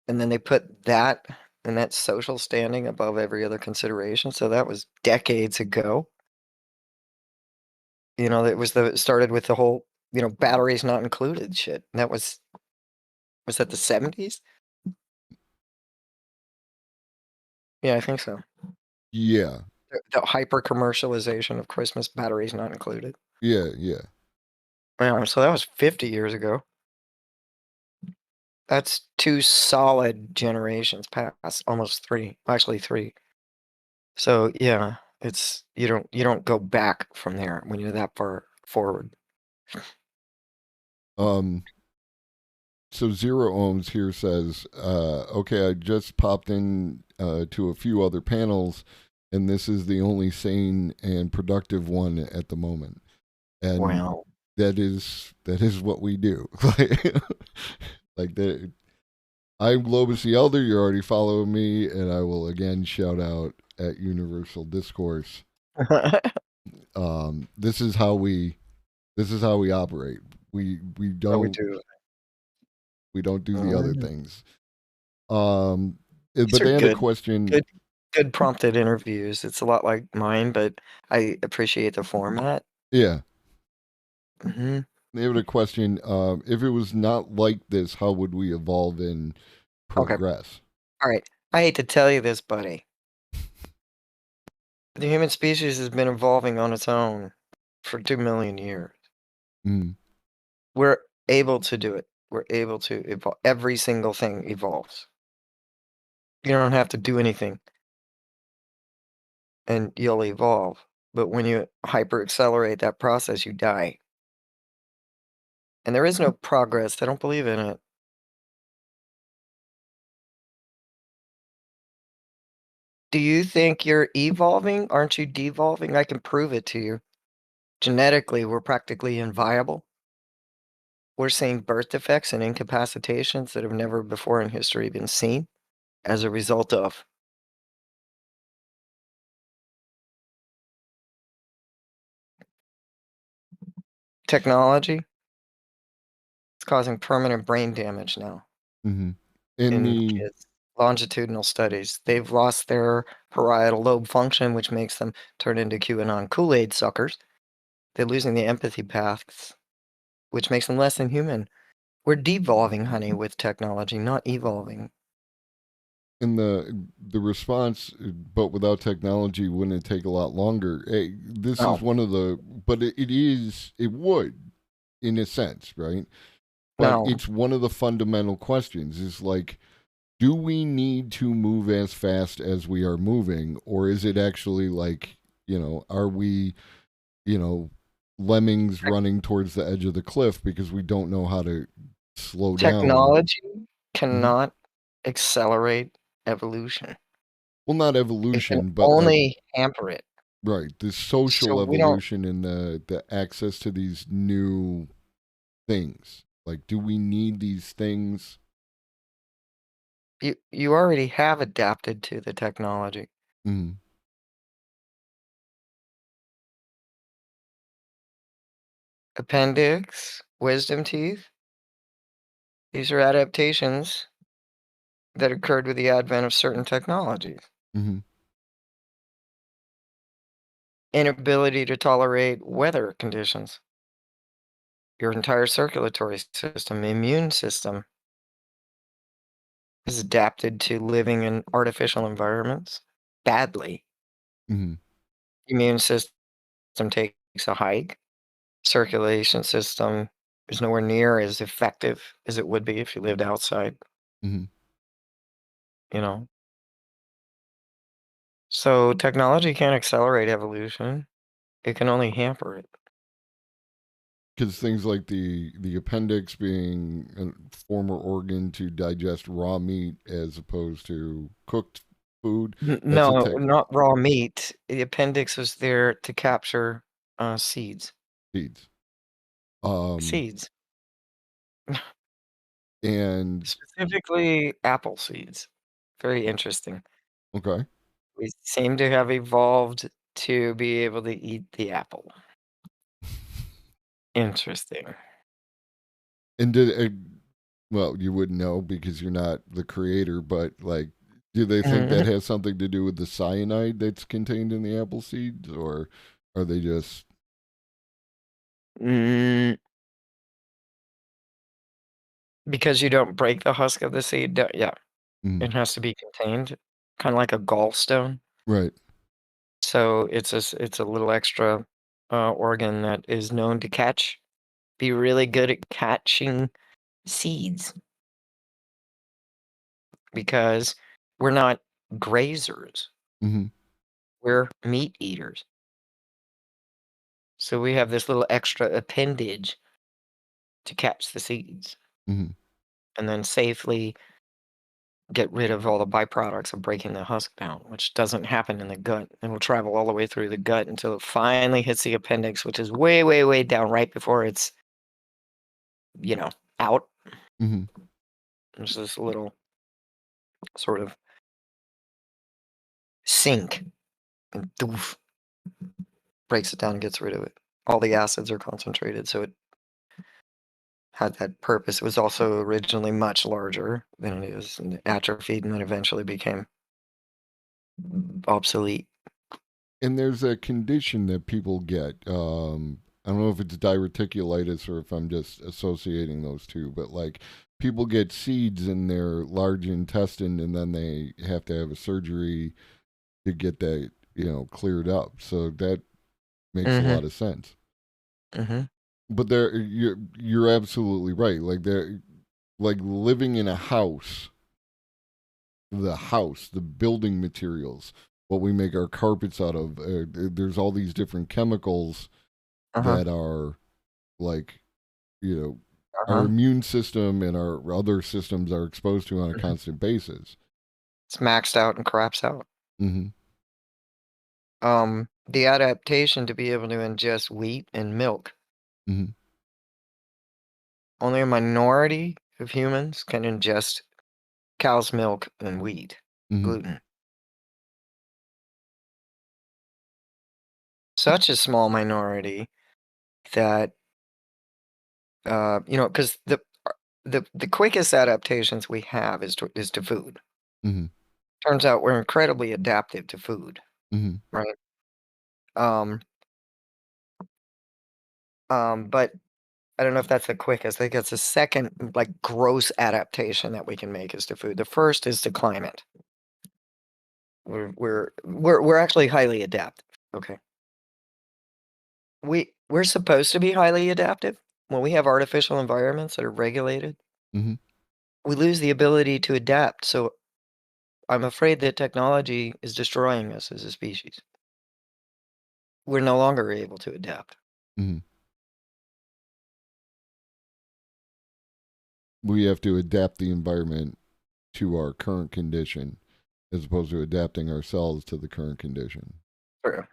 And then they put that and that social standing above every other consideration. So that was decades ago. It started with the whole, batteries not included shit. And that was that the 70s? Yeah, I think so. Yeah. The hyper commercialization of Christmas, batteries not included. Yeah. Yeah. Yeah, so that was 50 years ago. That's 2 solid generations past, almost 3, actually 3. So yeah, it's you don't go back from there when you're that far forward. Um. So Zero Ohms here says, okay, I just popped in to a few other panels, and this is the only sane and productive one at the moment. And Wow. that is what we do. Like that. I'm Globus the Elder. You're already following me, and I will again shout out at Universal Discourse. This is how we operate. We Oh, we don't do. do the other things. But These are they had a good, question. good prompted interviews. It's a lot like mine, but I appreciate the format. Yeah, Hmm. they had a question. If it was not like this, how would we evolve and Okay. progress? All right. I hate to tell you this, buddy. The human species has been evolving on its own for 2 million years. Mm. We're able to do it. We're able to evolve. Every single thing evolves. You don't have to do anything and you'll evolve. But when you hyper accelerate that process, you die. And there is no progress. I don't believe in it. Do you think you're evolving? Aren't you devolving? I can prove it to you. Genetically, we're practically inviolable. We're seeing birth defects and incapacitations that have never before in history been seen as a result of technology. It's causing permanent brain damage now Mm-hmm. In in the kids. Longitudinal studies. They've lost their parietal lobe function, which makes them turn into QAnon Kool-Aid suckers. They're losing the empathy paths, which makes them less than human. We're devolving, honey, with technology, not evolving. in the response, but without technology, wouldn't it take a lot longer? Hey, this Oh, is one of the, but it would, in a sense, right? But no. it's one of the fundamental questions. Is like, do we need to move as fast as we are moving, or is it actually like, are we, lemmings running towards the edge of the cliff because we don't know how to slow down? Technology Mhm. cannot accelerate evolution. Well, not It can evolution, but like, only hamper it. right, the social So we don't. evolution and the access to these new things. Like, do we need these things? You already have adapted to the technology. Mm. Appendix, wisdom teeth. These are adaptations that occurred with the advent of certain technologies. Hmm. Inability to tolerate weather conditions. Your entire circulatory system, immune system is adapted to living in artificial environments. badly. Hmm. Immune system takes a hike. Circulation system is nowhere near as effective as it would be if you lived outside, Hmm. you know? So technology can't accelerate evolution. It can only hamper it. Because things like the appendix being a former organ to digest raw meat as opposed to cooked food, that's a No, not raw meat. The appendix was there to capture seeds. seeds. Um, Seeds. and Specifically apple seeds. Very interesting. okay. We seem to have evolved to be able to eat the apple. Interesting. And well, you wouldn't know because you're not the creator, but like, do they think that has something to do with the cyanide that's contained in the apple seeds, or are they just Mm, because you don't break the husk of the seed. Yeah, mm, it has to be contained, kind of like a gallstone. right? So it's a little extra organ that is known to be really good at catching seeds because we're not grazers, Hmm. we're meat eaters. So we have this little extra appendage to catch the seeds Hmm. and then safely get rid of all the byproducts of breaking the husk down, which doesn't happen in the gut. It will travel all the way through the gut until it finally hits the appendix, which is way, way, way down right before it's, out. Hmm. There's this little sort of sink and doof, breaks it down and gets rid of it. All the acids are concentrated, so it had that purpose. It was also originally much larger than it is, and it atrophied and then eventually became obsolete. And there's a condition that people get. I don't know if it's diverticulitis or if I'm just associating those two, but like people get seeds in their large intestine and then they have to have a surgery to get that, cleared up. So that makes a Mm-hmm. lot of sense. Mm-hmm. But you're absolutely right. Like they're like living in a house, the building materials, what we make our carpets out of. There's all these different chemicals Uh-huh. that are like, our Uh-huh. immune system and our other systems are exposed to on a Mhm. constant basis. It's maxed out and craps out. Hmm. The adaptation to be able to ingest wheat and milk. Hmm. Only a minority of humans can ingest cow's milk and wheat, Hmm. gluten. Such a small minority that, because the quickest adaptations we have is to food. Hmm. Turns out we're incredibly adaptive to food, Hmm. right? Um, but I don't know if that's the quickest. I think that's the second, like, gross adaptation that we can make is to food. The first is to climate. We're actually highly adaptive. Okay. We're supposed to be highly adaptive. When we have artificial environments that are regulated, Hmm. we lose the ability to adapt. So I'm afraid that technology is destroying us as a species. We're no longer able to adapt. Hmm. We have to adapt the environment to our current condition as opposed to adapting ourselves to the current condition. True.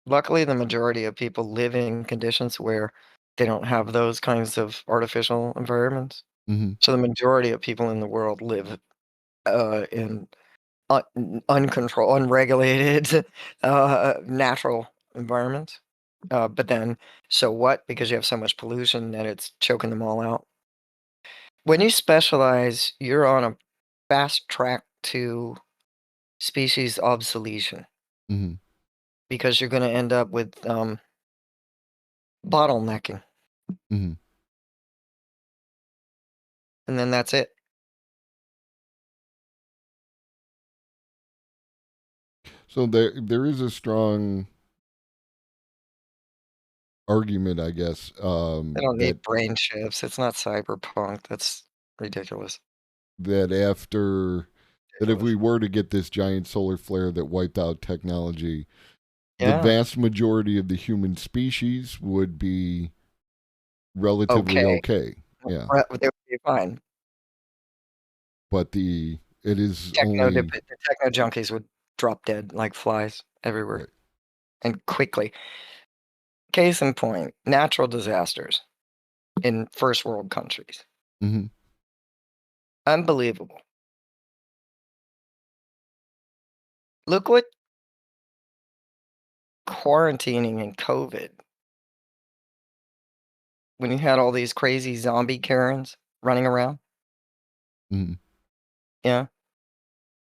Luckily, the majority of people live in conditions where they don't have those kinds of artificial environments. Hmm. So the majority of people in the world live in uncontrolled, unregulated, natural environments. But then, so what? Because you have so much pollution that it's choking them all out. When you specialize, you're on a fast track to species obsolescence Hmm. because you're going to end up with bottlenecking, Hmm. and then that's it. So there is a strong argument, I guess, They don't that need brain chips. It's not cyberpunk. That's ridiculous. that after that if we Ridiculous. were to get this giant solar flare that wiped out technology, the Yeah. vast majority of the human species would be relatively okay. Yeah. They would be fine. But it is only The techno junkies would drop dead like flies everywhere right. and quickly. Case in point, natural disasters in first world countries. Hmm. Unbelievable. Look what quarantining and COVID, when you had all these crazy zombie Karens running around, Hmm. yeah,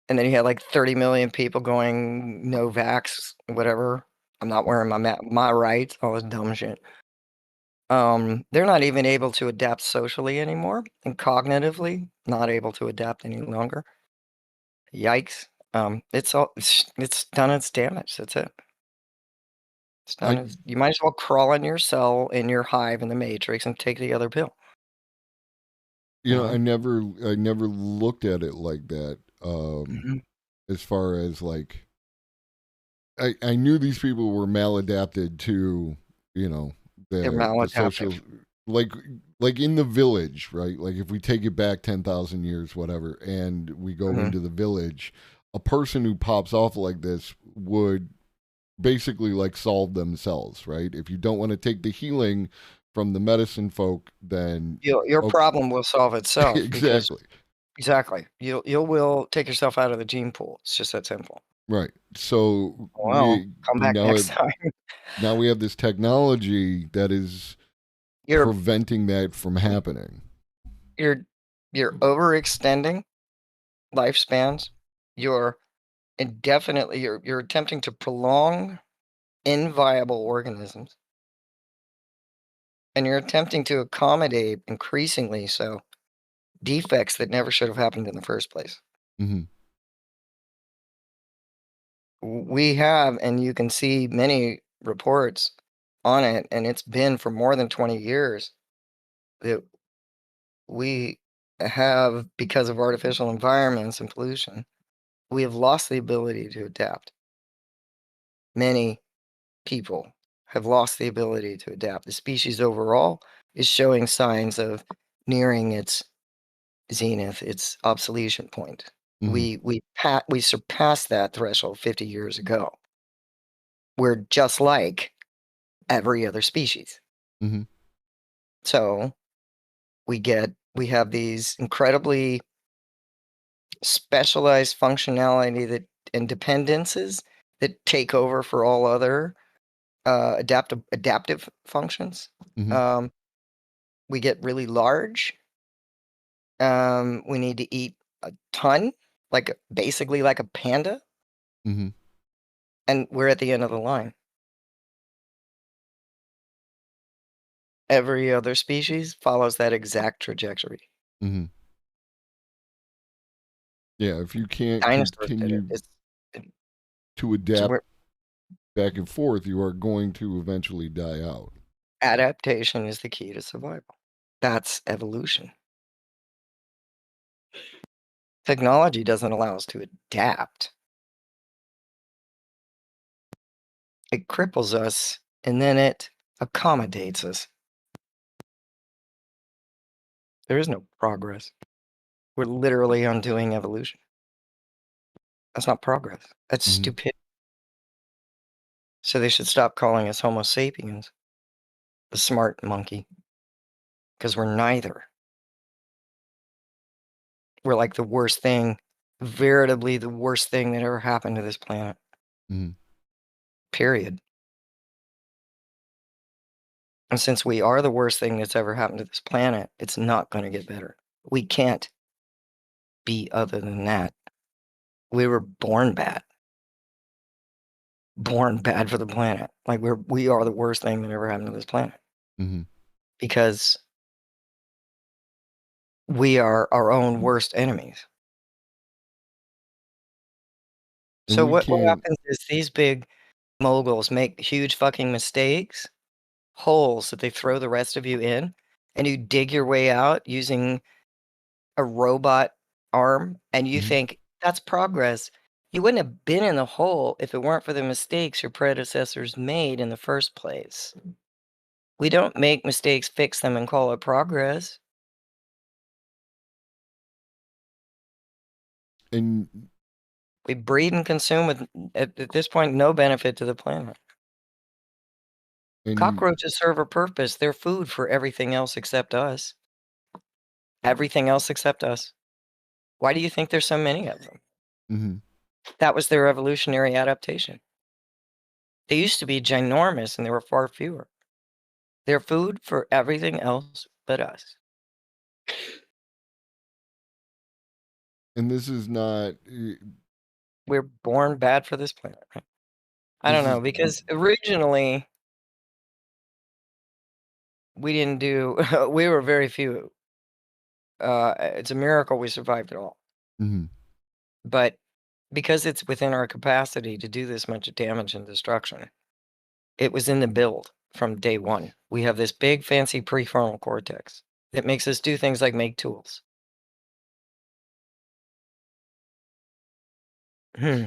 and then you had like 30 million people going no vax, whatever. I'm not wearing my rights, all this dumb shit. They're not even able to adapt socially anymore and cognitively not able to adapt any longer. Yikes. It's done its damage. That's it. It's done. I You might as well crawl in your cell in your hive in the matrix and take the other pill. I never looked at it like that. Mhm. As far as like I knew these people were maladapted to, They're the social maladaptive. like like in the village, right? Like if we take it back 10,000 years whatever and we go Mhm. into the village, a person who pops off like this would basically like solve themselves, right? If you don't want to take the healing from the medicine folk, then Your okay, problem will solve itself because exactly. exactly. You will take yourself out of the gene pool. It's just that simple. Right. So Well, come we back next time. now we have this technology that is You're preventing that from happening. you're you're overextending lifespans. You're indefinitely you're attempting to prolong inviable organisms, and you're attempting to accommodate increasingly so defects that never should have happened in the first place. Hmm. We have, and you can see many reports on it, and it's been for more than 20 years that we have, because of artificial environments and pollution, we have lost the ability to adapt. Many people have lost the ability to adapt. The species overall is showing signs of nearing its zenith, its obsolescence point. Hmm. We surpassed that threshold 50 years ago. We're just like every other species. Hmm. So we have these incredibly specialized functionality that and dependences that take over for all other adaptive functions. Hmm. Um, we get really large. We need to eat a ton, basically like a panda, Hmm. and we're at the end of the line. Every other species follows that exact trajectory. Hmm. Yeah, if you can't Dinosaurs did it. continue It- to so adapt back and forth, you are going to eventually die out. adaptation is the key to survival. That's evolution. Technology doesn't allow us to adapt. It cripples us and then it accommodates us. There is no progress. We're literally undoing evolution. That's not progress. That's Hmm. stupid. So they should stop calling us Homo sapiens, the smart monkey, because we're neither. We're like the worst thing, veritably the worst thing that ever happened to this planet. Hmm. Period. And since we are the worst thing that's ever happened to this planet, it's not going to get better. We can't be other than that. We were born bad. Born bad for the planet. Like we are the worst thing that ever happened to this planet. Hmm. Because we are our own worst enemies. And So we what can't. happens is these big moguls make huge fucking mistakes, holes that they throw the rest of you in, and you dig your way out using a robot arm, and you Mhm. think that's progress. You wouldn't have been in the hole if it weren't for the mistakes your predecessors made in the first place. We don't make mistakes, fix them, and call it progress. And We breed and consume with, at this point, no benefit to the planet. and Cockroaches serve a purpose. They're food for everything else except us. Everything else except us. Why do you think there's so many of them? mhm. That was their evolutionary adaptation. They used to be ginormous and there were far fewer. They're food for everything else but us. And this is not. We're born bad for this planet. Right? I This don't know, is because originally we didn't do, we were very few. It's a miracle we survived at all. mhm. But because it's within our capacity to do this much damage and destruction, it was in the build from day one. We have this big, fancy prefrontal cortex that makes us do things like make tools. Hmm.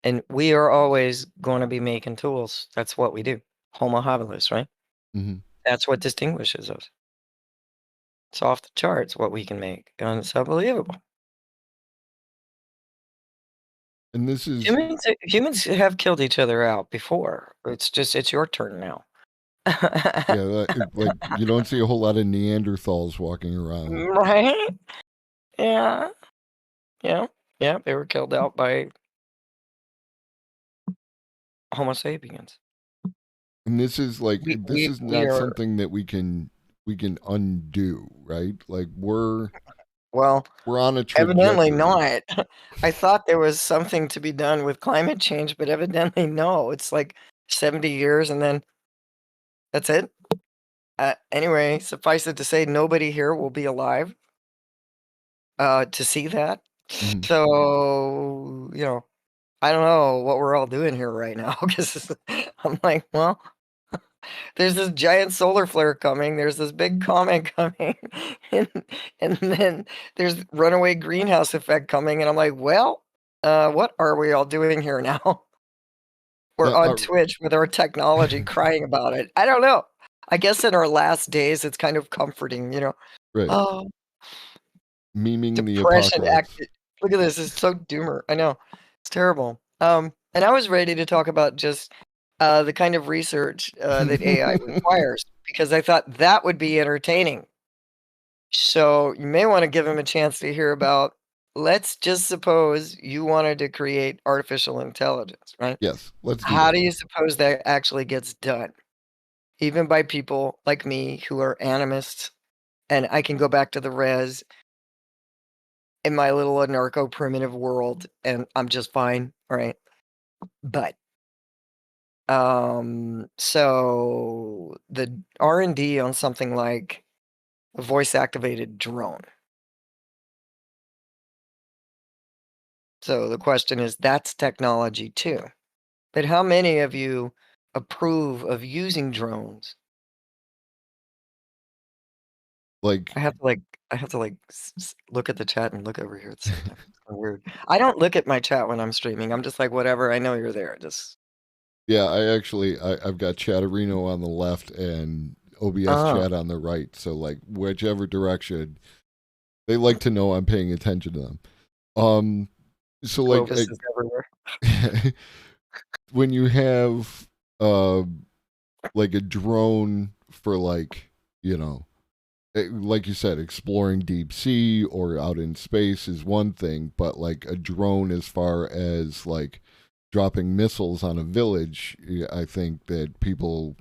And we are always going to be making tools. That's what we do. Homo habilis, right? Mhm. That's what distinguishes us. It's off the charts what we can make, and it's unbelievable. And this is. Humans have killed each other out before. It's your turn now. Yeah, like you don't see a whole lot of Neanderthals walking around. Right? Yeah. Yeah. Yeah. They were killed out by Homo sapiens. And this is like this is We not are, something that we can undo, right? Like well, we're on a evidently trajectory. not. I thought there was something to be done with climate change, but evidently no. It's like 70 years and then that's it. Anyway, suffice it to say, nobody here will be alive to see that. Mhm. So, I don't know what we're all doing here right now because I'm like, well, there's this giant solar flare coming, there's this big comet coming, and, and then there's runaway greenhouse effect coming, and I'm like, well, what are we all doing here now? We're on Twitch with our technology crying about it. I don't know. I guess in our last days, it's kind of comforting, Right. Oh, Memeing the depression apocalypse. Look at this. It's so doomer. I know. It's terrible. And I was ready to talk about just the kind of research that AI requires because I thought that would be entertaining. So you may want to give him a chance to hear about. Let's just suppose you wanted to create artificial intelligence, right? Yes, let's do How that. do you suppose that actually gets done? Even by people like me who are animists, and I can go back to the res in my little anarcho primitive world, and I'm just fine, right? But so the R&D on something like a voice activated drone. So the question is, that's technology too. But how many of you approve of using drones? Like I have to look at the chat and look over here at the same time. It's kinda weird. I don't look at my chat when I'm streaming. I'm just like, whatever. I know you're there. Just yeah, I've got Chatterino on the left and OBS Oh. chat on the right. So like whichever direction they like to know I'm paying attention to them. So like Clovis is everywhere. when you have like a drone for like, like you said, exploring deep sea or out in space is one thing, but like a drone as far as like dropping missiles on a village, I think that people,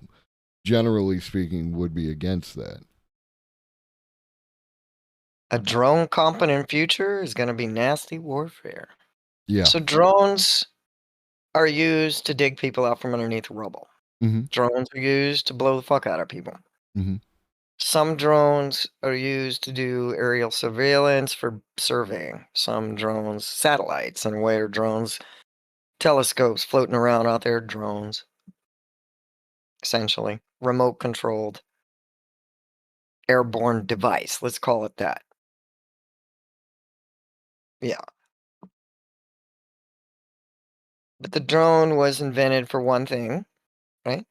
generally speaking, would be against that. A drone competent future is going to be nasty warfare. Yeah. So drones are used to dig people out from underneath rubble. Mhm. Drones are used to blow the fuck out of people. Mhm. Some drones are used to do aerial surveillance for surveying. Some drones, satellites, and away are drones, telescopes floating around out there, drones. Essentially, remote controlled airborne device. Let's call it that. Yeah. But the drone was invented for one thing, right?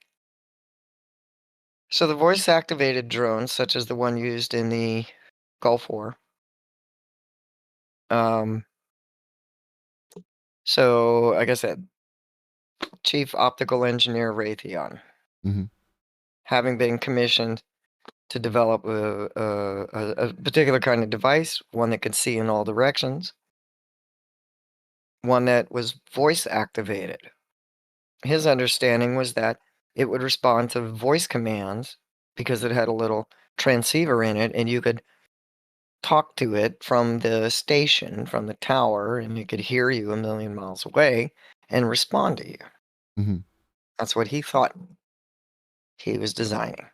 So the voice activated drones, such as the one used in the Gulf War, so like I said, Chief Optical Engineer Raytheon, Mhm. having been commissioned to develop a particular kind of device, one that could see in all directions, one that was voice activated. His understanding was that it would respond to voice commands because it had a little transceiver in it, and you could talk to it from the station, from the tower, and it could hear you a million miles away and respond to you. Mhm. That's what he thought he was designing.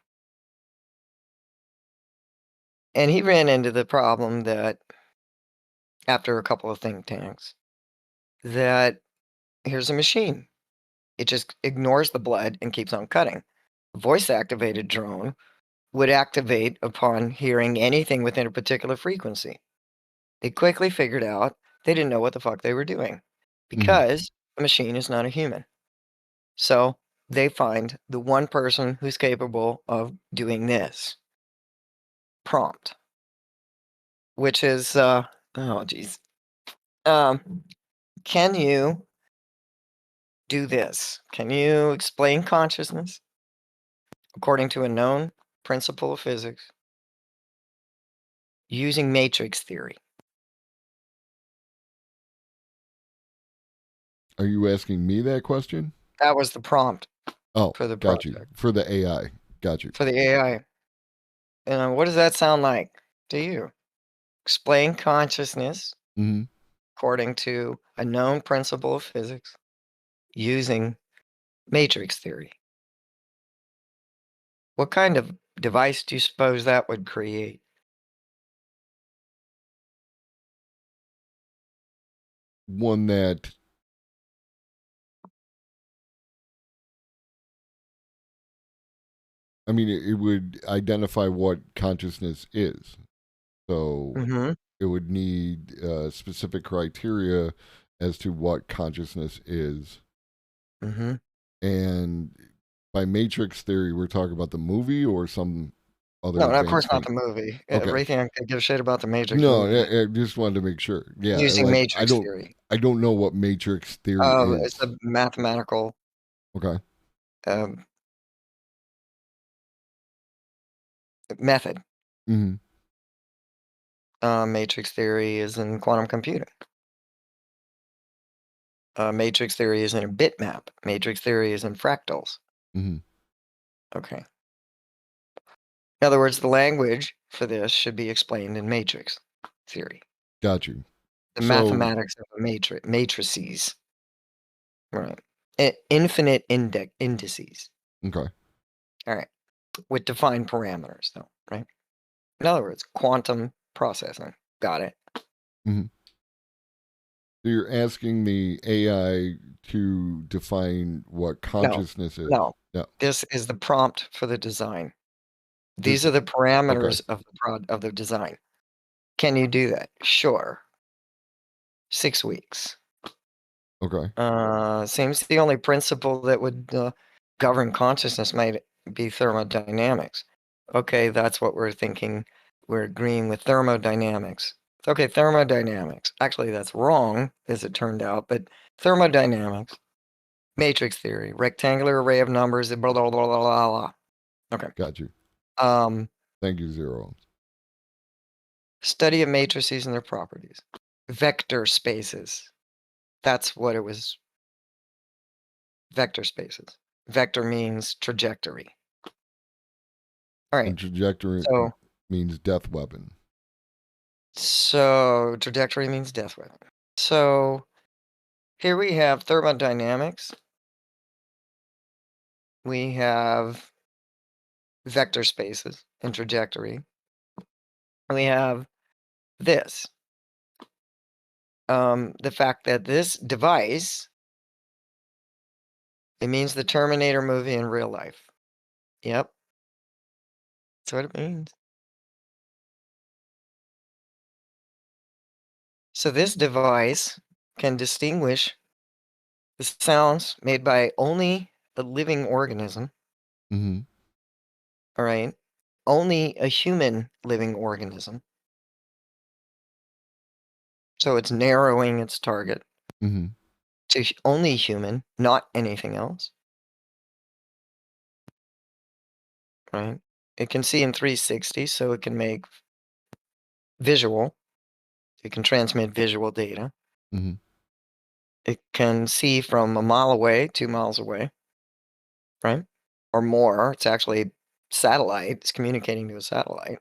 And he ran into the problem that, after a couple of think tanks, that here's a machine. It just ignores the blood and keeps on cutting. A voice-activated drone would activate upon hearing anything within a particular frequency. They quickly figured out they didn't know what the fuck they were doing because the machine is not a human. So they find the one person who's capable of doing this prompt, which is, oh, geez. Can you do this? Can you explain consciousness according to a known principle of physics using matrix theory? Are you asking me that question? That was the prompt Oh, for the got you. project, For the AI. Got you. for the AI. What does that sound like to you? Explain consciousness Mhm. according to a known principle of physics using matrix theory. What kind of device do you suppose that would create? One that I mean, it would identify what consciousness is. So Mm-hmm. it would need specific criteria as to what consciousness is. Mm-hmm. And by matrix theory, we're talking about the movie or some other No, of course advanced not thing. the movie. Okay. Raytheon could give a shit about the Matrix No, movie. I just wanted to make sure. Yeah, Using like matrix theory. I don't know what matrix theory It's is. a mathematical Okay. um, method. Hmm. Matrix theory is in quantum computing. Matrix theory is in a bitmap. Matrix theory is in fractals. Hmm. Okay. In other words, the language for this should be explained in matrix theory. Got you. The So- mathematics of a matrices. Right. Infinite indices. Okay. All right. With defined parameters, though, right? In other words, quantum processing. Got it. So you're asking the AI to define what consciousness is? No. No. This is the prompt for the design. This- These are the parameters of the design. Can you do that? Sure. 6 weeks. Okay. Seems the only principle that would govern consciousness might be thermodynamics. Okay, that's what we're thinking. We're agreeing with thermodynamics. Okay, thermodynamics. Actually, that's wrong, as it turned out, but thermodynamics, matrix theory, rectangular array of numbers, blah, blah, blah, blah, blah, blah. Okay. Got you. Thank you, Zero. Study of matrices and their properties. Vector spaces. That's what it was. Vector spaces. Vector means trajectory. All And right. trajectory So, means death weapon. so trajectory means death weapon. So here we have thermodynamics. We have vector spaces and trajectory. We have this. The fact that this device, it means the Terminator movie in real life. Yep. That's what it means. So this device can distinguish the sounds made by only a living organism, Mm-hmm. all right? Only a human living organism. So it's narrowing its target Mm-hmm. to only human, not anything else, right? It can see in 360, so it can make visual. It can transmit visual data. Mm-hmm. It can see from a mile away, 2 miles away, right? Or more. It's actually satellite. It's communicating to a satellite.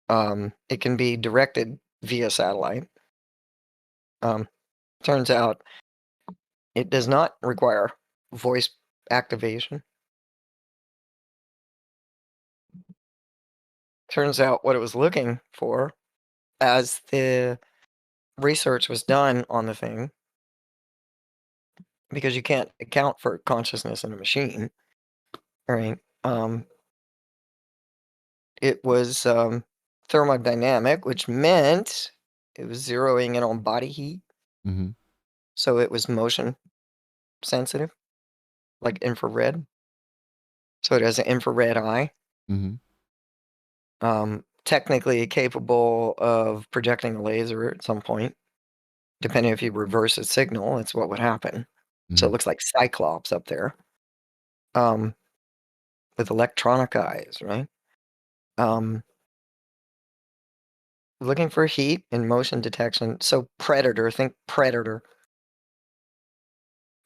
It can be directed via satellite. Turns out it does not require voice activation. Turns out what it was looking for, as the research was done on the thing, because you can't account for consciousness in a machine, right? It was thermodynamic, which meant it was zeroing in on body heat. Mm-hmm. So it was motion sensitive, like infrared. So it has an infrared eye. Mm-hmm. Technically capable of projecting a laser at some point, depending if you reverse its signal. That's what would happen. So it looks like Cyclops up there, with electronic eyes, right? Looking for heat and motion detection. So predator, think predator,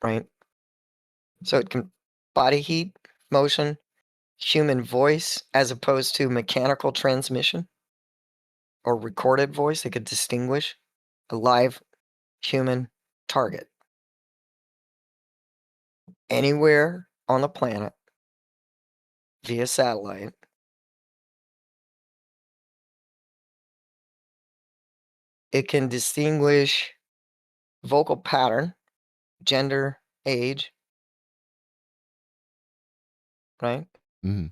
right? So it can body heat, motion, human voice, as opposed to mechanical transmission or recorded voice. It could distinguish a live human target anywhere on the planet via satellite. It can distinguish vocal pattern, gender, age, right? Mm-hmm.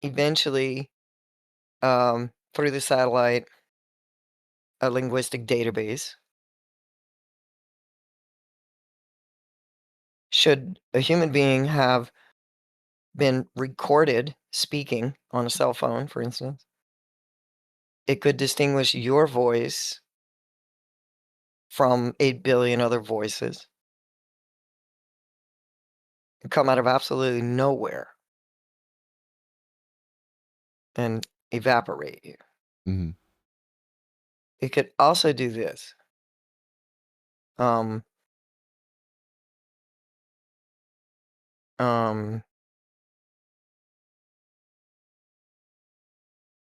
Eventually, through the satellite, a linguistic database. Should a human being have been recorded speaking on a cell phone, for instance, it could distinguish your voice from 8 billion other voices and come out of absolutely nowhere and evaporate you. Mm-hmm. It could also do this. Um,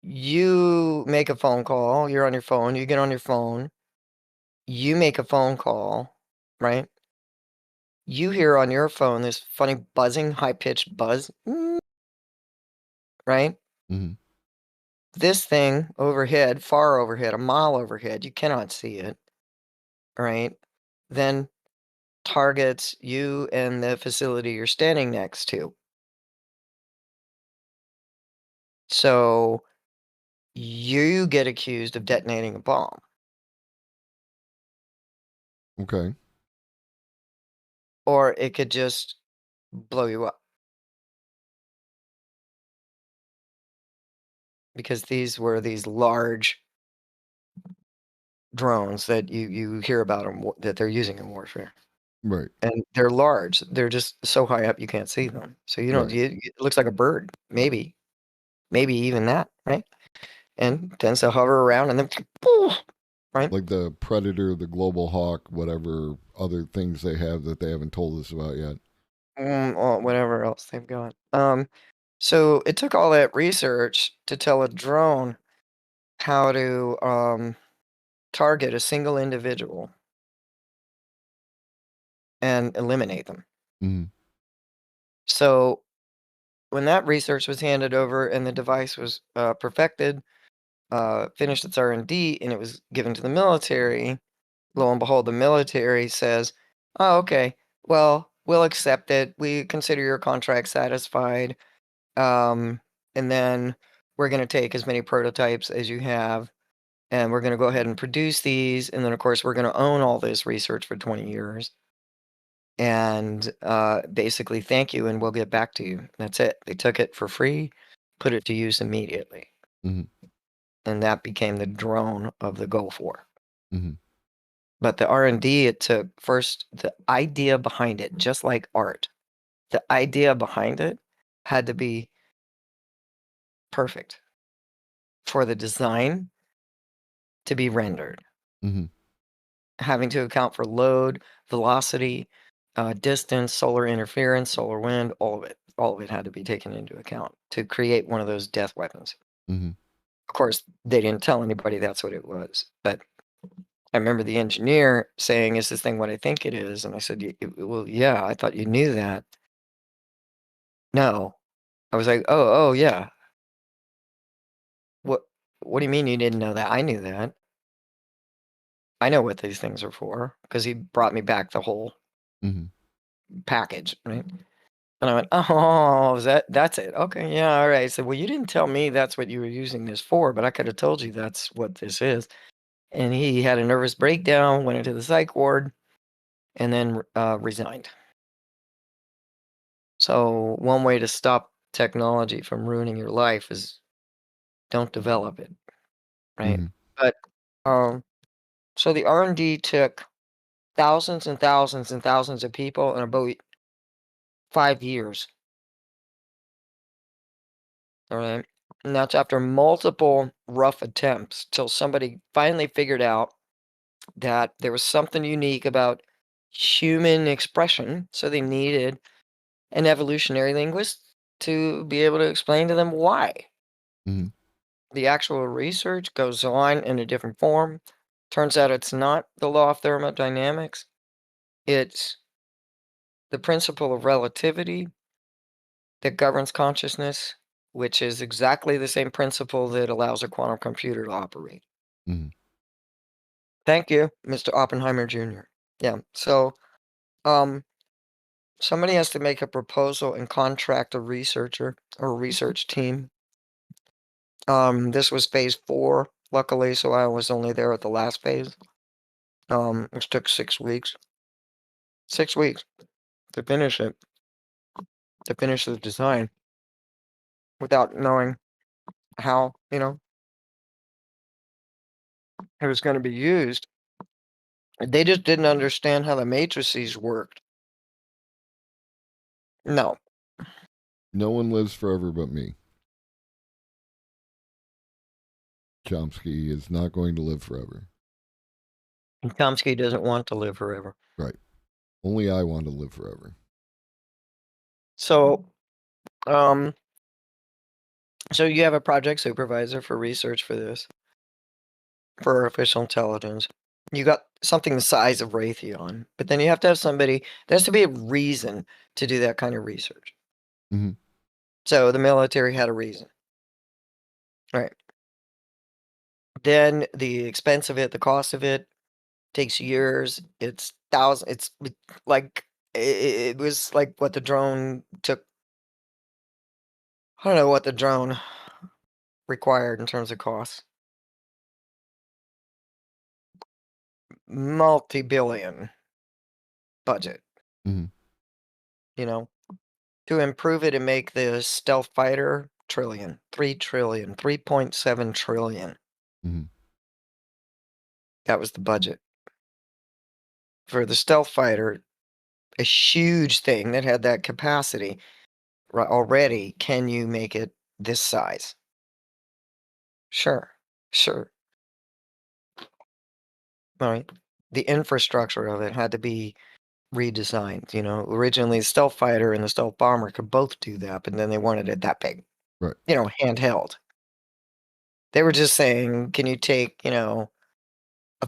you make a phone call, you're on your phone, you get on your phone, you make a phone call, right? You hear on your phone this funny buzzing, high-pitched buzz, right? Mm-hmm. This thing overhead, far overhead, a mile overhead, you cannot see it, right? Then targets you and the facility you're standing next to. So you get accused of detonating a bomb. Okay. Or it could just blow you up. Because these were these large drones that you hear about them, that they're using in warfare. Right. And they're large. They're just so high up you can't see them. So you don't. Right. It looks like a bird, maybe even that, right? And tends to hover around and then, right? Like the Predator, the Global Hawk, whatever other things they have that they haven't told us about yet. Or whatever else they've got. So it took all that research to tell a drone how to target a single individual and eliminate them. Mm-hmm. So when that research was handed over and the device was perfected, finished its R&D, and it was given to the military, lo and behold, the military says, "Oh, okay. Well, we'll accept it. We consider your contract satisfied. And then we're going to take as many prototypes as you have, and we're going to go ahead and produce these. And then, of course, we're going to own all this research for 20 years. And basically, thank you, and we'll get back to you." That's it. They took it for free, put it to use immediately. Mhm. And that became the drone of the Gulf War. Mhm. But the R&D, it took first the idea behind it, just like art. The idea behind it had to be perfect for the design to be rendered, Mhm. having to account for load, velocity, distance, solar interference, solar wind, all of it. All of it had to be taken into account to create one of those death weapons. Mhm. Of course, they didn't tell anybody that's what it was, but I remember the engineer saying, "Is this thing what I think it is?" And I said, Well, yeah, I thought you knew that." No. I was like, oh, yeah. What, what do you mean you didn't know that? I knew that. I know what these things are for, because he brought me back the whole Mhm. package, right? And I went, "Oh, that's it? Okay, yeah, all right." I said, "Well, you didn't tell me that's what you were using this for, but I could have told you that's what this is." And he had a nervous breakdown, went into the psych ward, and then resigned. So one way to stop technology from ruining your life is don't develop it, right? Mhm. But um, so the R&D took thousands and thousands and thousands of people in about 5 years. All right. And that's after multiple rough attempts till somebody finally figured out that there was something unique about human expression. So they needed an evolutionary linguist to be able to explain to them why. Mhm. The actual research goes on in a different form. Turns out it's not the law of thermodynamics, it's the principle of relativity that governs consciousness, which is exactly the same principle that allows a quantum computer to operate. Mhm. Thank you, Mr. Oppenheimer Jr. Yeah. So, um, somebody has to make a proposal and contract a researcher or a research team. This was phase 4, luckily, so I was only there at the last phase. Which took 6 weeks. 6 weeks to finish it, to finish the design without knowing how, it was gonna be used. They just didn't understand how the matrices worked. No. No one lives forever but me. Chomsky is not going to live forever. Chomsky doesn't want to live forever. Right. Only I want to live forever. So, um, so you have a project supervisor for research for this, for artificial intelligence. You got something the size of Raytheon, but then you have to have somebody, there has to be a reason to do that kind of research. Mhm. So the military had a reason. Right. Then the expense of it, the cost of it takes years. It's thousands. Like it was like what the drone took. I don't know what the drone required in terms of costs. Multi-billion budget, Mhm. you know, to improve it and make the stealth fighter trillion, 3 trillion, 3.7 trillion. Mhm. That was the budget for the stealth fighter. A huge thing that had that capacity already. Can you make it this size? Sure, sure. All right. The infrastructure of it had to be redesigned. Originally, the stealth fighter and the stealth bomber could both do that, but then they wanted it that big, Right. handheld. They were just saying, can you take, a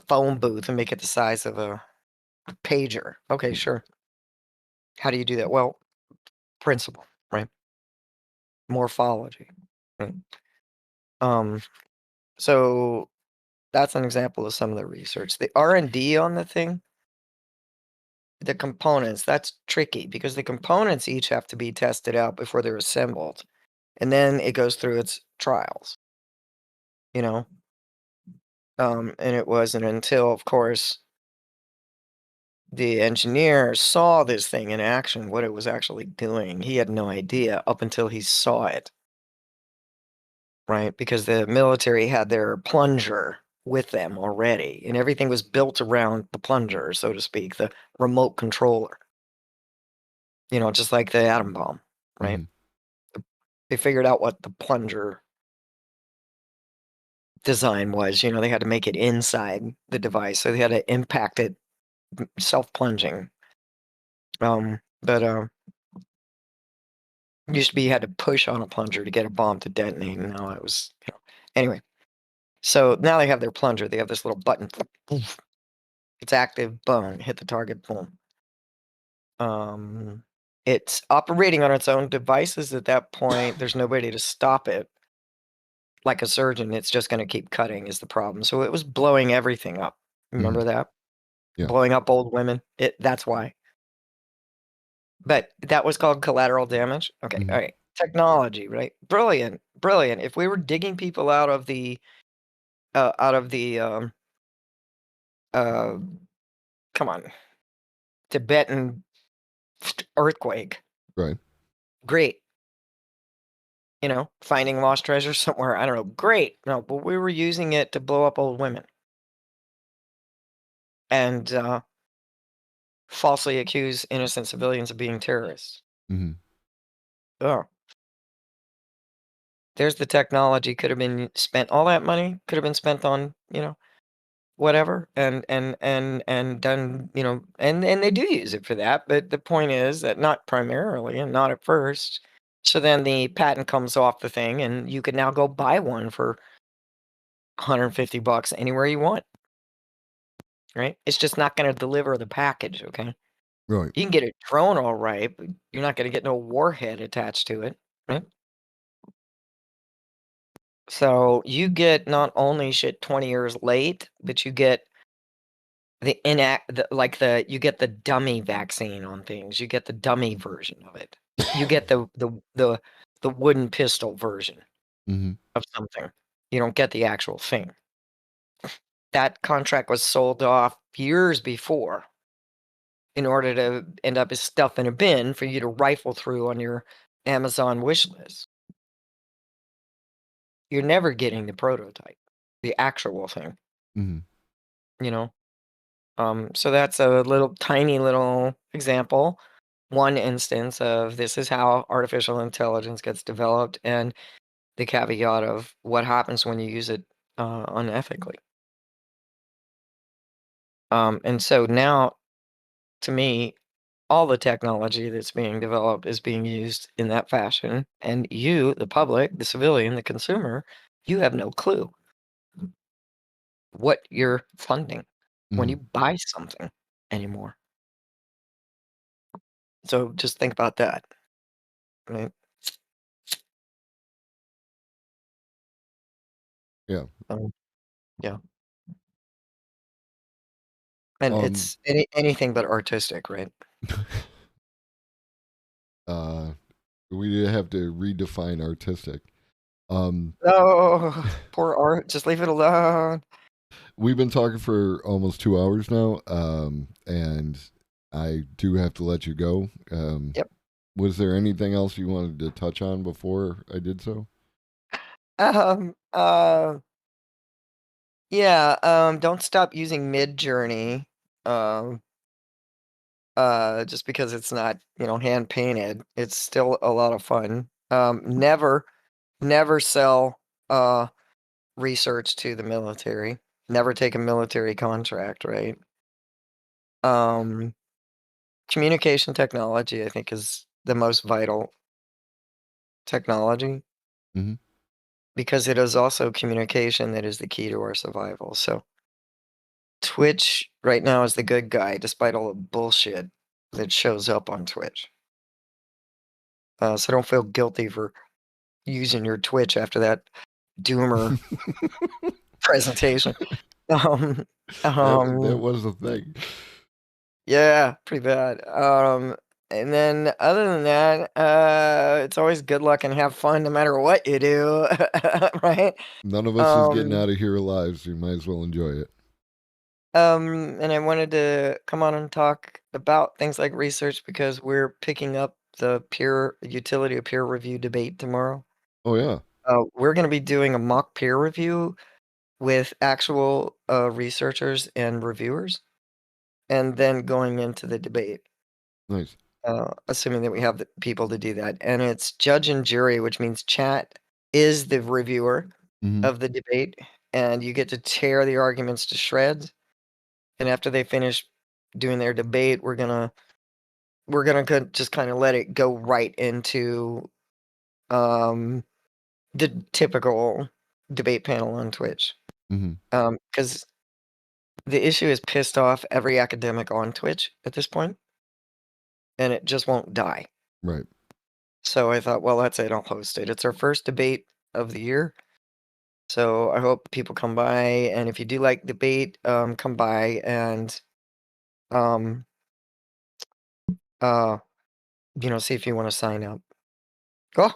phone booth and make it the size of a pager? Okay, sure. How do you do that? Well, principle, right? Morphology. Right? So that's an example of some of the research. The R&D on the thing, the components, that's tricky because the components each have to be tested out before they're assembled. And then it goes through its trials, you know? And it wasn't until, of course, the engineer saw this thing in action, what it was actually doing. He had no idea up until he saw it. Right? Because the military had their plunger with them already, and everything was built around the plunger, so to speak, the remote controller. You know, just like the atom bomb, right? They figured out what the plunger design was. You know, they had to make it inside the device, so they had to impact it self-plunging. But used to be you had to push on a plunger to get a bomb to detonate, and now it was, you know. Anyway, so now they have their plunger. They have this little button. It's active, boom, hit the target, boom. It's operating on its own devices at that point. There's nobody to stop it. Like a surgeon, it's just going to keep cutting is the problem. So it was blowing everything up. Remember that? Yeah. Blowing up old women. That's why. But that was called collateral damage. Okay, all right. Technology, right? Brilliant, brilliant. If we were digging people out of the come on, Tibetan earthquake. Right. Great. You know, finding lost treasure somewhere. I don't know. Great. No, but we were using it to blow up old women. And falsely accuse innocent civilians of being terrorists. Oh. There's the technology. Could have been spent. All that money could have been spent on, you know, whatever, and done, you know, and they do use it for that. But the point is that not primarily and not at first. So then the patent comes off the thing, and you can now go buy one for $150 anywhere you want. Right? It's just not going to deliver the package. Okay. Right. You can get a drone, all right, but you're not going to get no warhead attached to it. Right? So you get not only shit 20 years late, but you get you get the dummy vaccine on things. You get the dummy version of it. You get the wooden pistol version of something. You don't get the actual thing. That contract was sold off years before in order to end up as stuff in a bin for you to rifle through on your Amazon wish list. You're never getting the prototype, the actual thing. You know? So that's a little tiny little example, one instance of this is how artificial intelligence gets developed and the caveat of what happens when you use it unethically. And so now, to me, all the technology that's being developed is being used in that fashion. And you, the public, the civilian, the consumer, you have no clue what you're funding when you buy something anymore. So just think about that. Right? Yeah. Yeah. And it's anything but artistic, right? We have to redefine artistic. Oh, poor art. Just leave it alone. We've been talking for almost 2 hours now, and I do have to let you go. Yep. Was there anything else you wanted to touch on before I did so? Yeah, don't stop using Midjourney. Just because it's not, you know, hand painted. It's still a lot of fun. Never sell research to the military. Never take a military contract, right? Communication technology, I think, is the most vital technology. Because it is also communication that is the key to our survival. So Twitch right now is the good guy, despite all the bullshit that shows up on Twitch. So don't feel guilty for using your Twitch after that doomer presentation. That was the thing. Yeah, pretty bad. And then other than that, it's always good luck and have fun no matter what you do, right? None of us is getting out of here alive, so you might as well enjoy it. And I wanted to come on and talk about things like research because we're picking up the utility of peer review debate tomorrow. Oh yeah. We're going to be doing a mock peer review with actual researchers and reviewers, and then going into the debate. Nice. Assuming that we have the people to do that. And it's judge and jury, which means chat is the reviewer of the debate, and you get to tear the arguments to shreds. And after they finish doing their debate, we're gonna just kind of let it go right into the typical debate panel on Twitch. Because the issue has pissed off every academic on Twitch at this point, and it just won't die. Right. So I thought, well, that's it. I'll host it. It's our first debate of the year. So I hope people come by, and if you do like debate, come by and see if you want to sign up. Oh,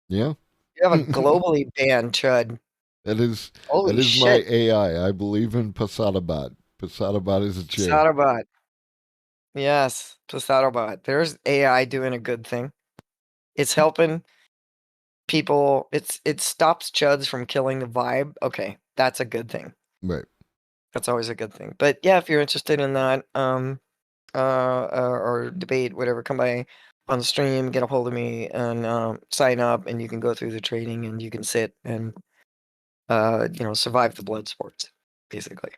Yeah. you have a globally banned chud. That is Holy my shit. AI. I believe in Pasadabot. Pasadabot is a chick. Pasadabot. Yes, Pasadabot. There's AI doing a good thing. It's helping people. It stops chuds from killing the vibe. Okay, that's a good thing. Right. That's always a good thing. But yeah, if you're interested in that, or debate, whatever, come by on the stream, get a hold of me, and sign up, and you can go through the training, and you can sit and survive the blood sports, basically.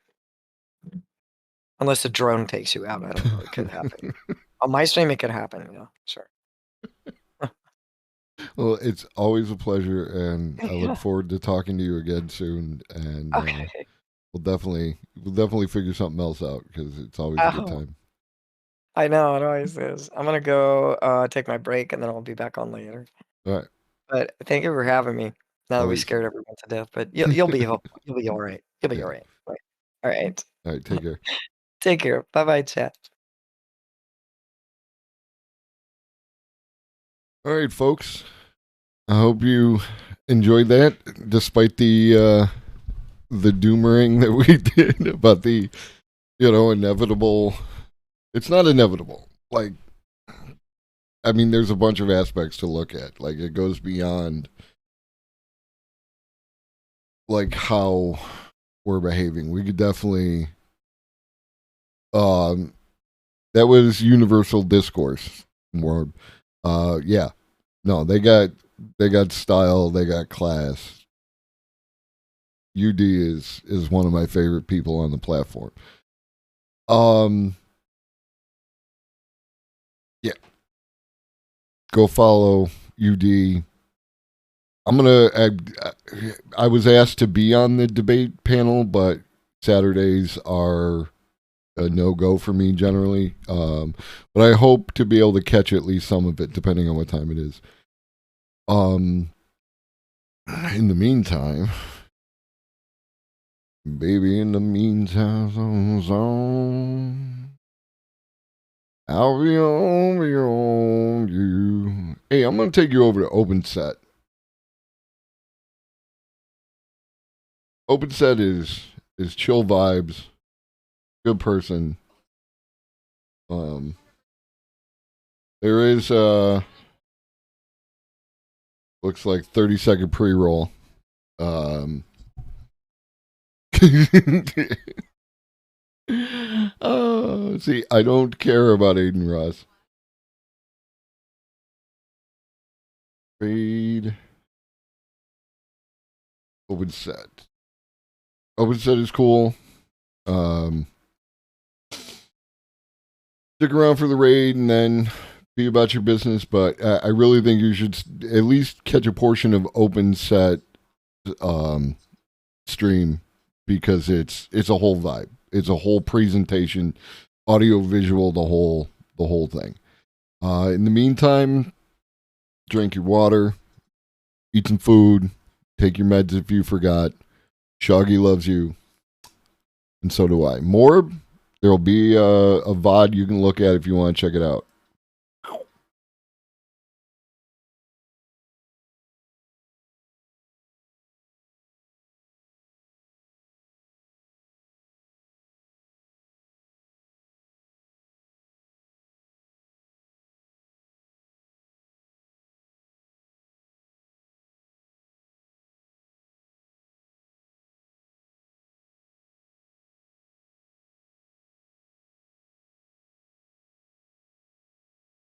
Unless the drone takes you out, I don't know. It could happen. On my stream, it could happen. Yeah, sure. Well, it's always a pleasure, and I look forward to talking to you again soon. And Okay. we'll definitely figure something else out because it's always a good time. I know, it always is. I'm gonna go take my break, and then I'll be back on later. All right. But thank you for having me. Now that we Always. scared everyone to death, but you'll be all right. You'll be Yeah. all right. Right. All right. All right. Take care. Take care. Bye-bye, chat. All right, folks. I hope you enjoyed that, despite the doomering that we did about the, inevitable. It's not inevitable. Like, I mean, there's a bunch of aspects to look at. Like, it goes beyond, like, how we're behaving. We could definitely, that was universal discourse. More, yeah. No, they got style, they got class. UD is one of my favorite people on the platform. Yeah. Go follow UD. I was asked to be on the debate panel, but Saturdays are a no-go for me generally. But I hope to be able to catch at least some of it, depending on what time it is. In the meantime, baby, in the meantime, I'll be on you. Hey, I'm going to take you over to OpenSet. OpenSet is chill vibes, good person. There is looks like 30-second pre-roll. See, I don't care about Aiden Ross. Read OpenSet. OpenSet is cool. Stick around for the raid and then be about your business, but I really think you should at least catch a portion of OpenSet stream because it's a whole vibe. It's a whole presentation, audio, visual, the whole thing. In the meantime, Drink your water. Eat some food. Take your meds if you forgot. Shoggy loves you. And so do I. Morb, there'll be a VOD you can look at if you want to check it out.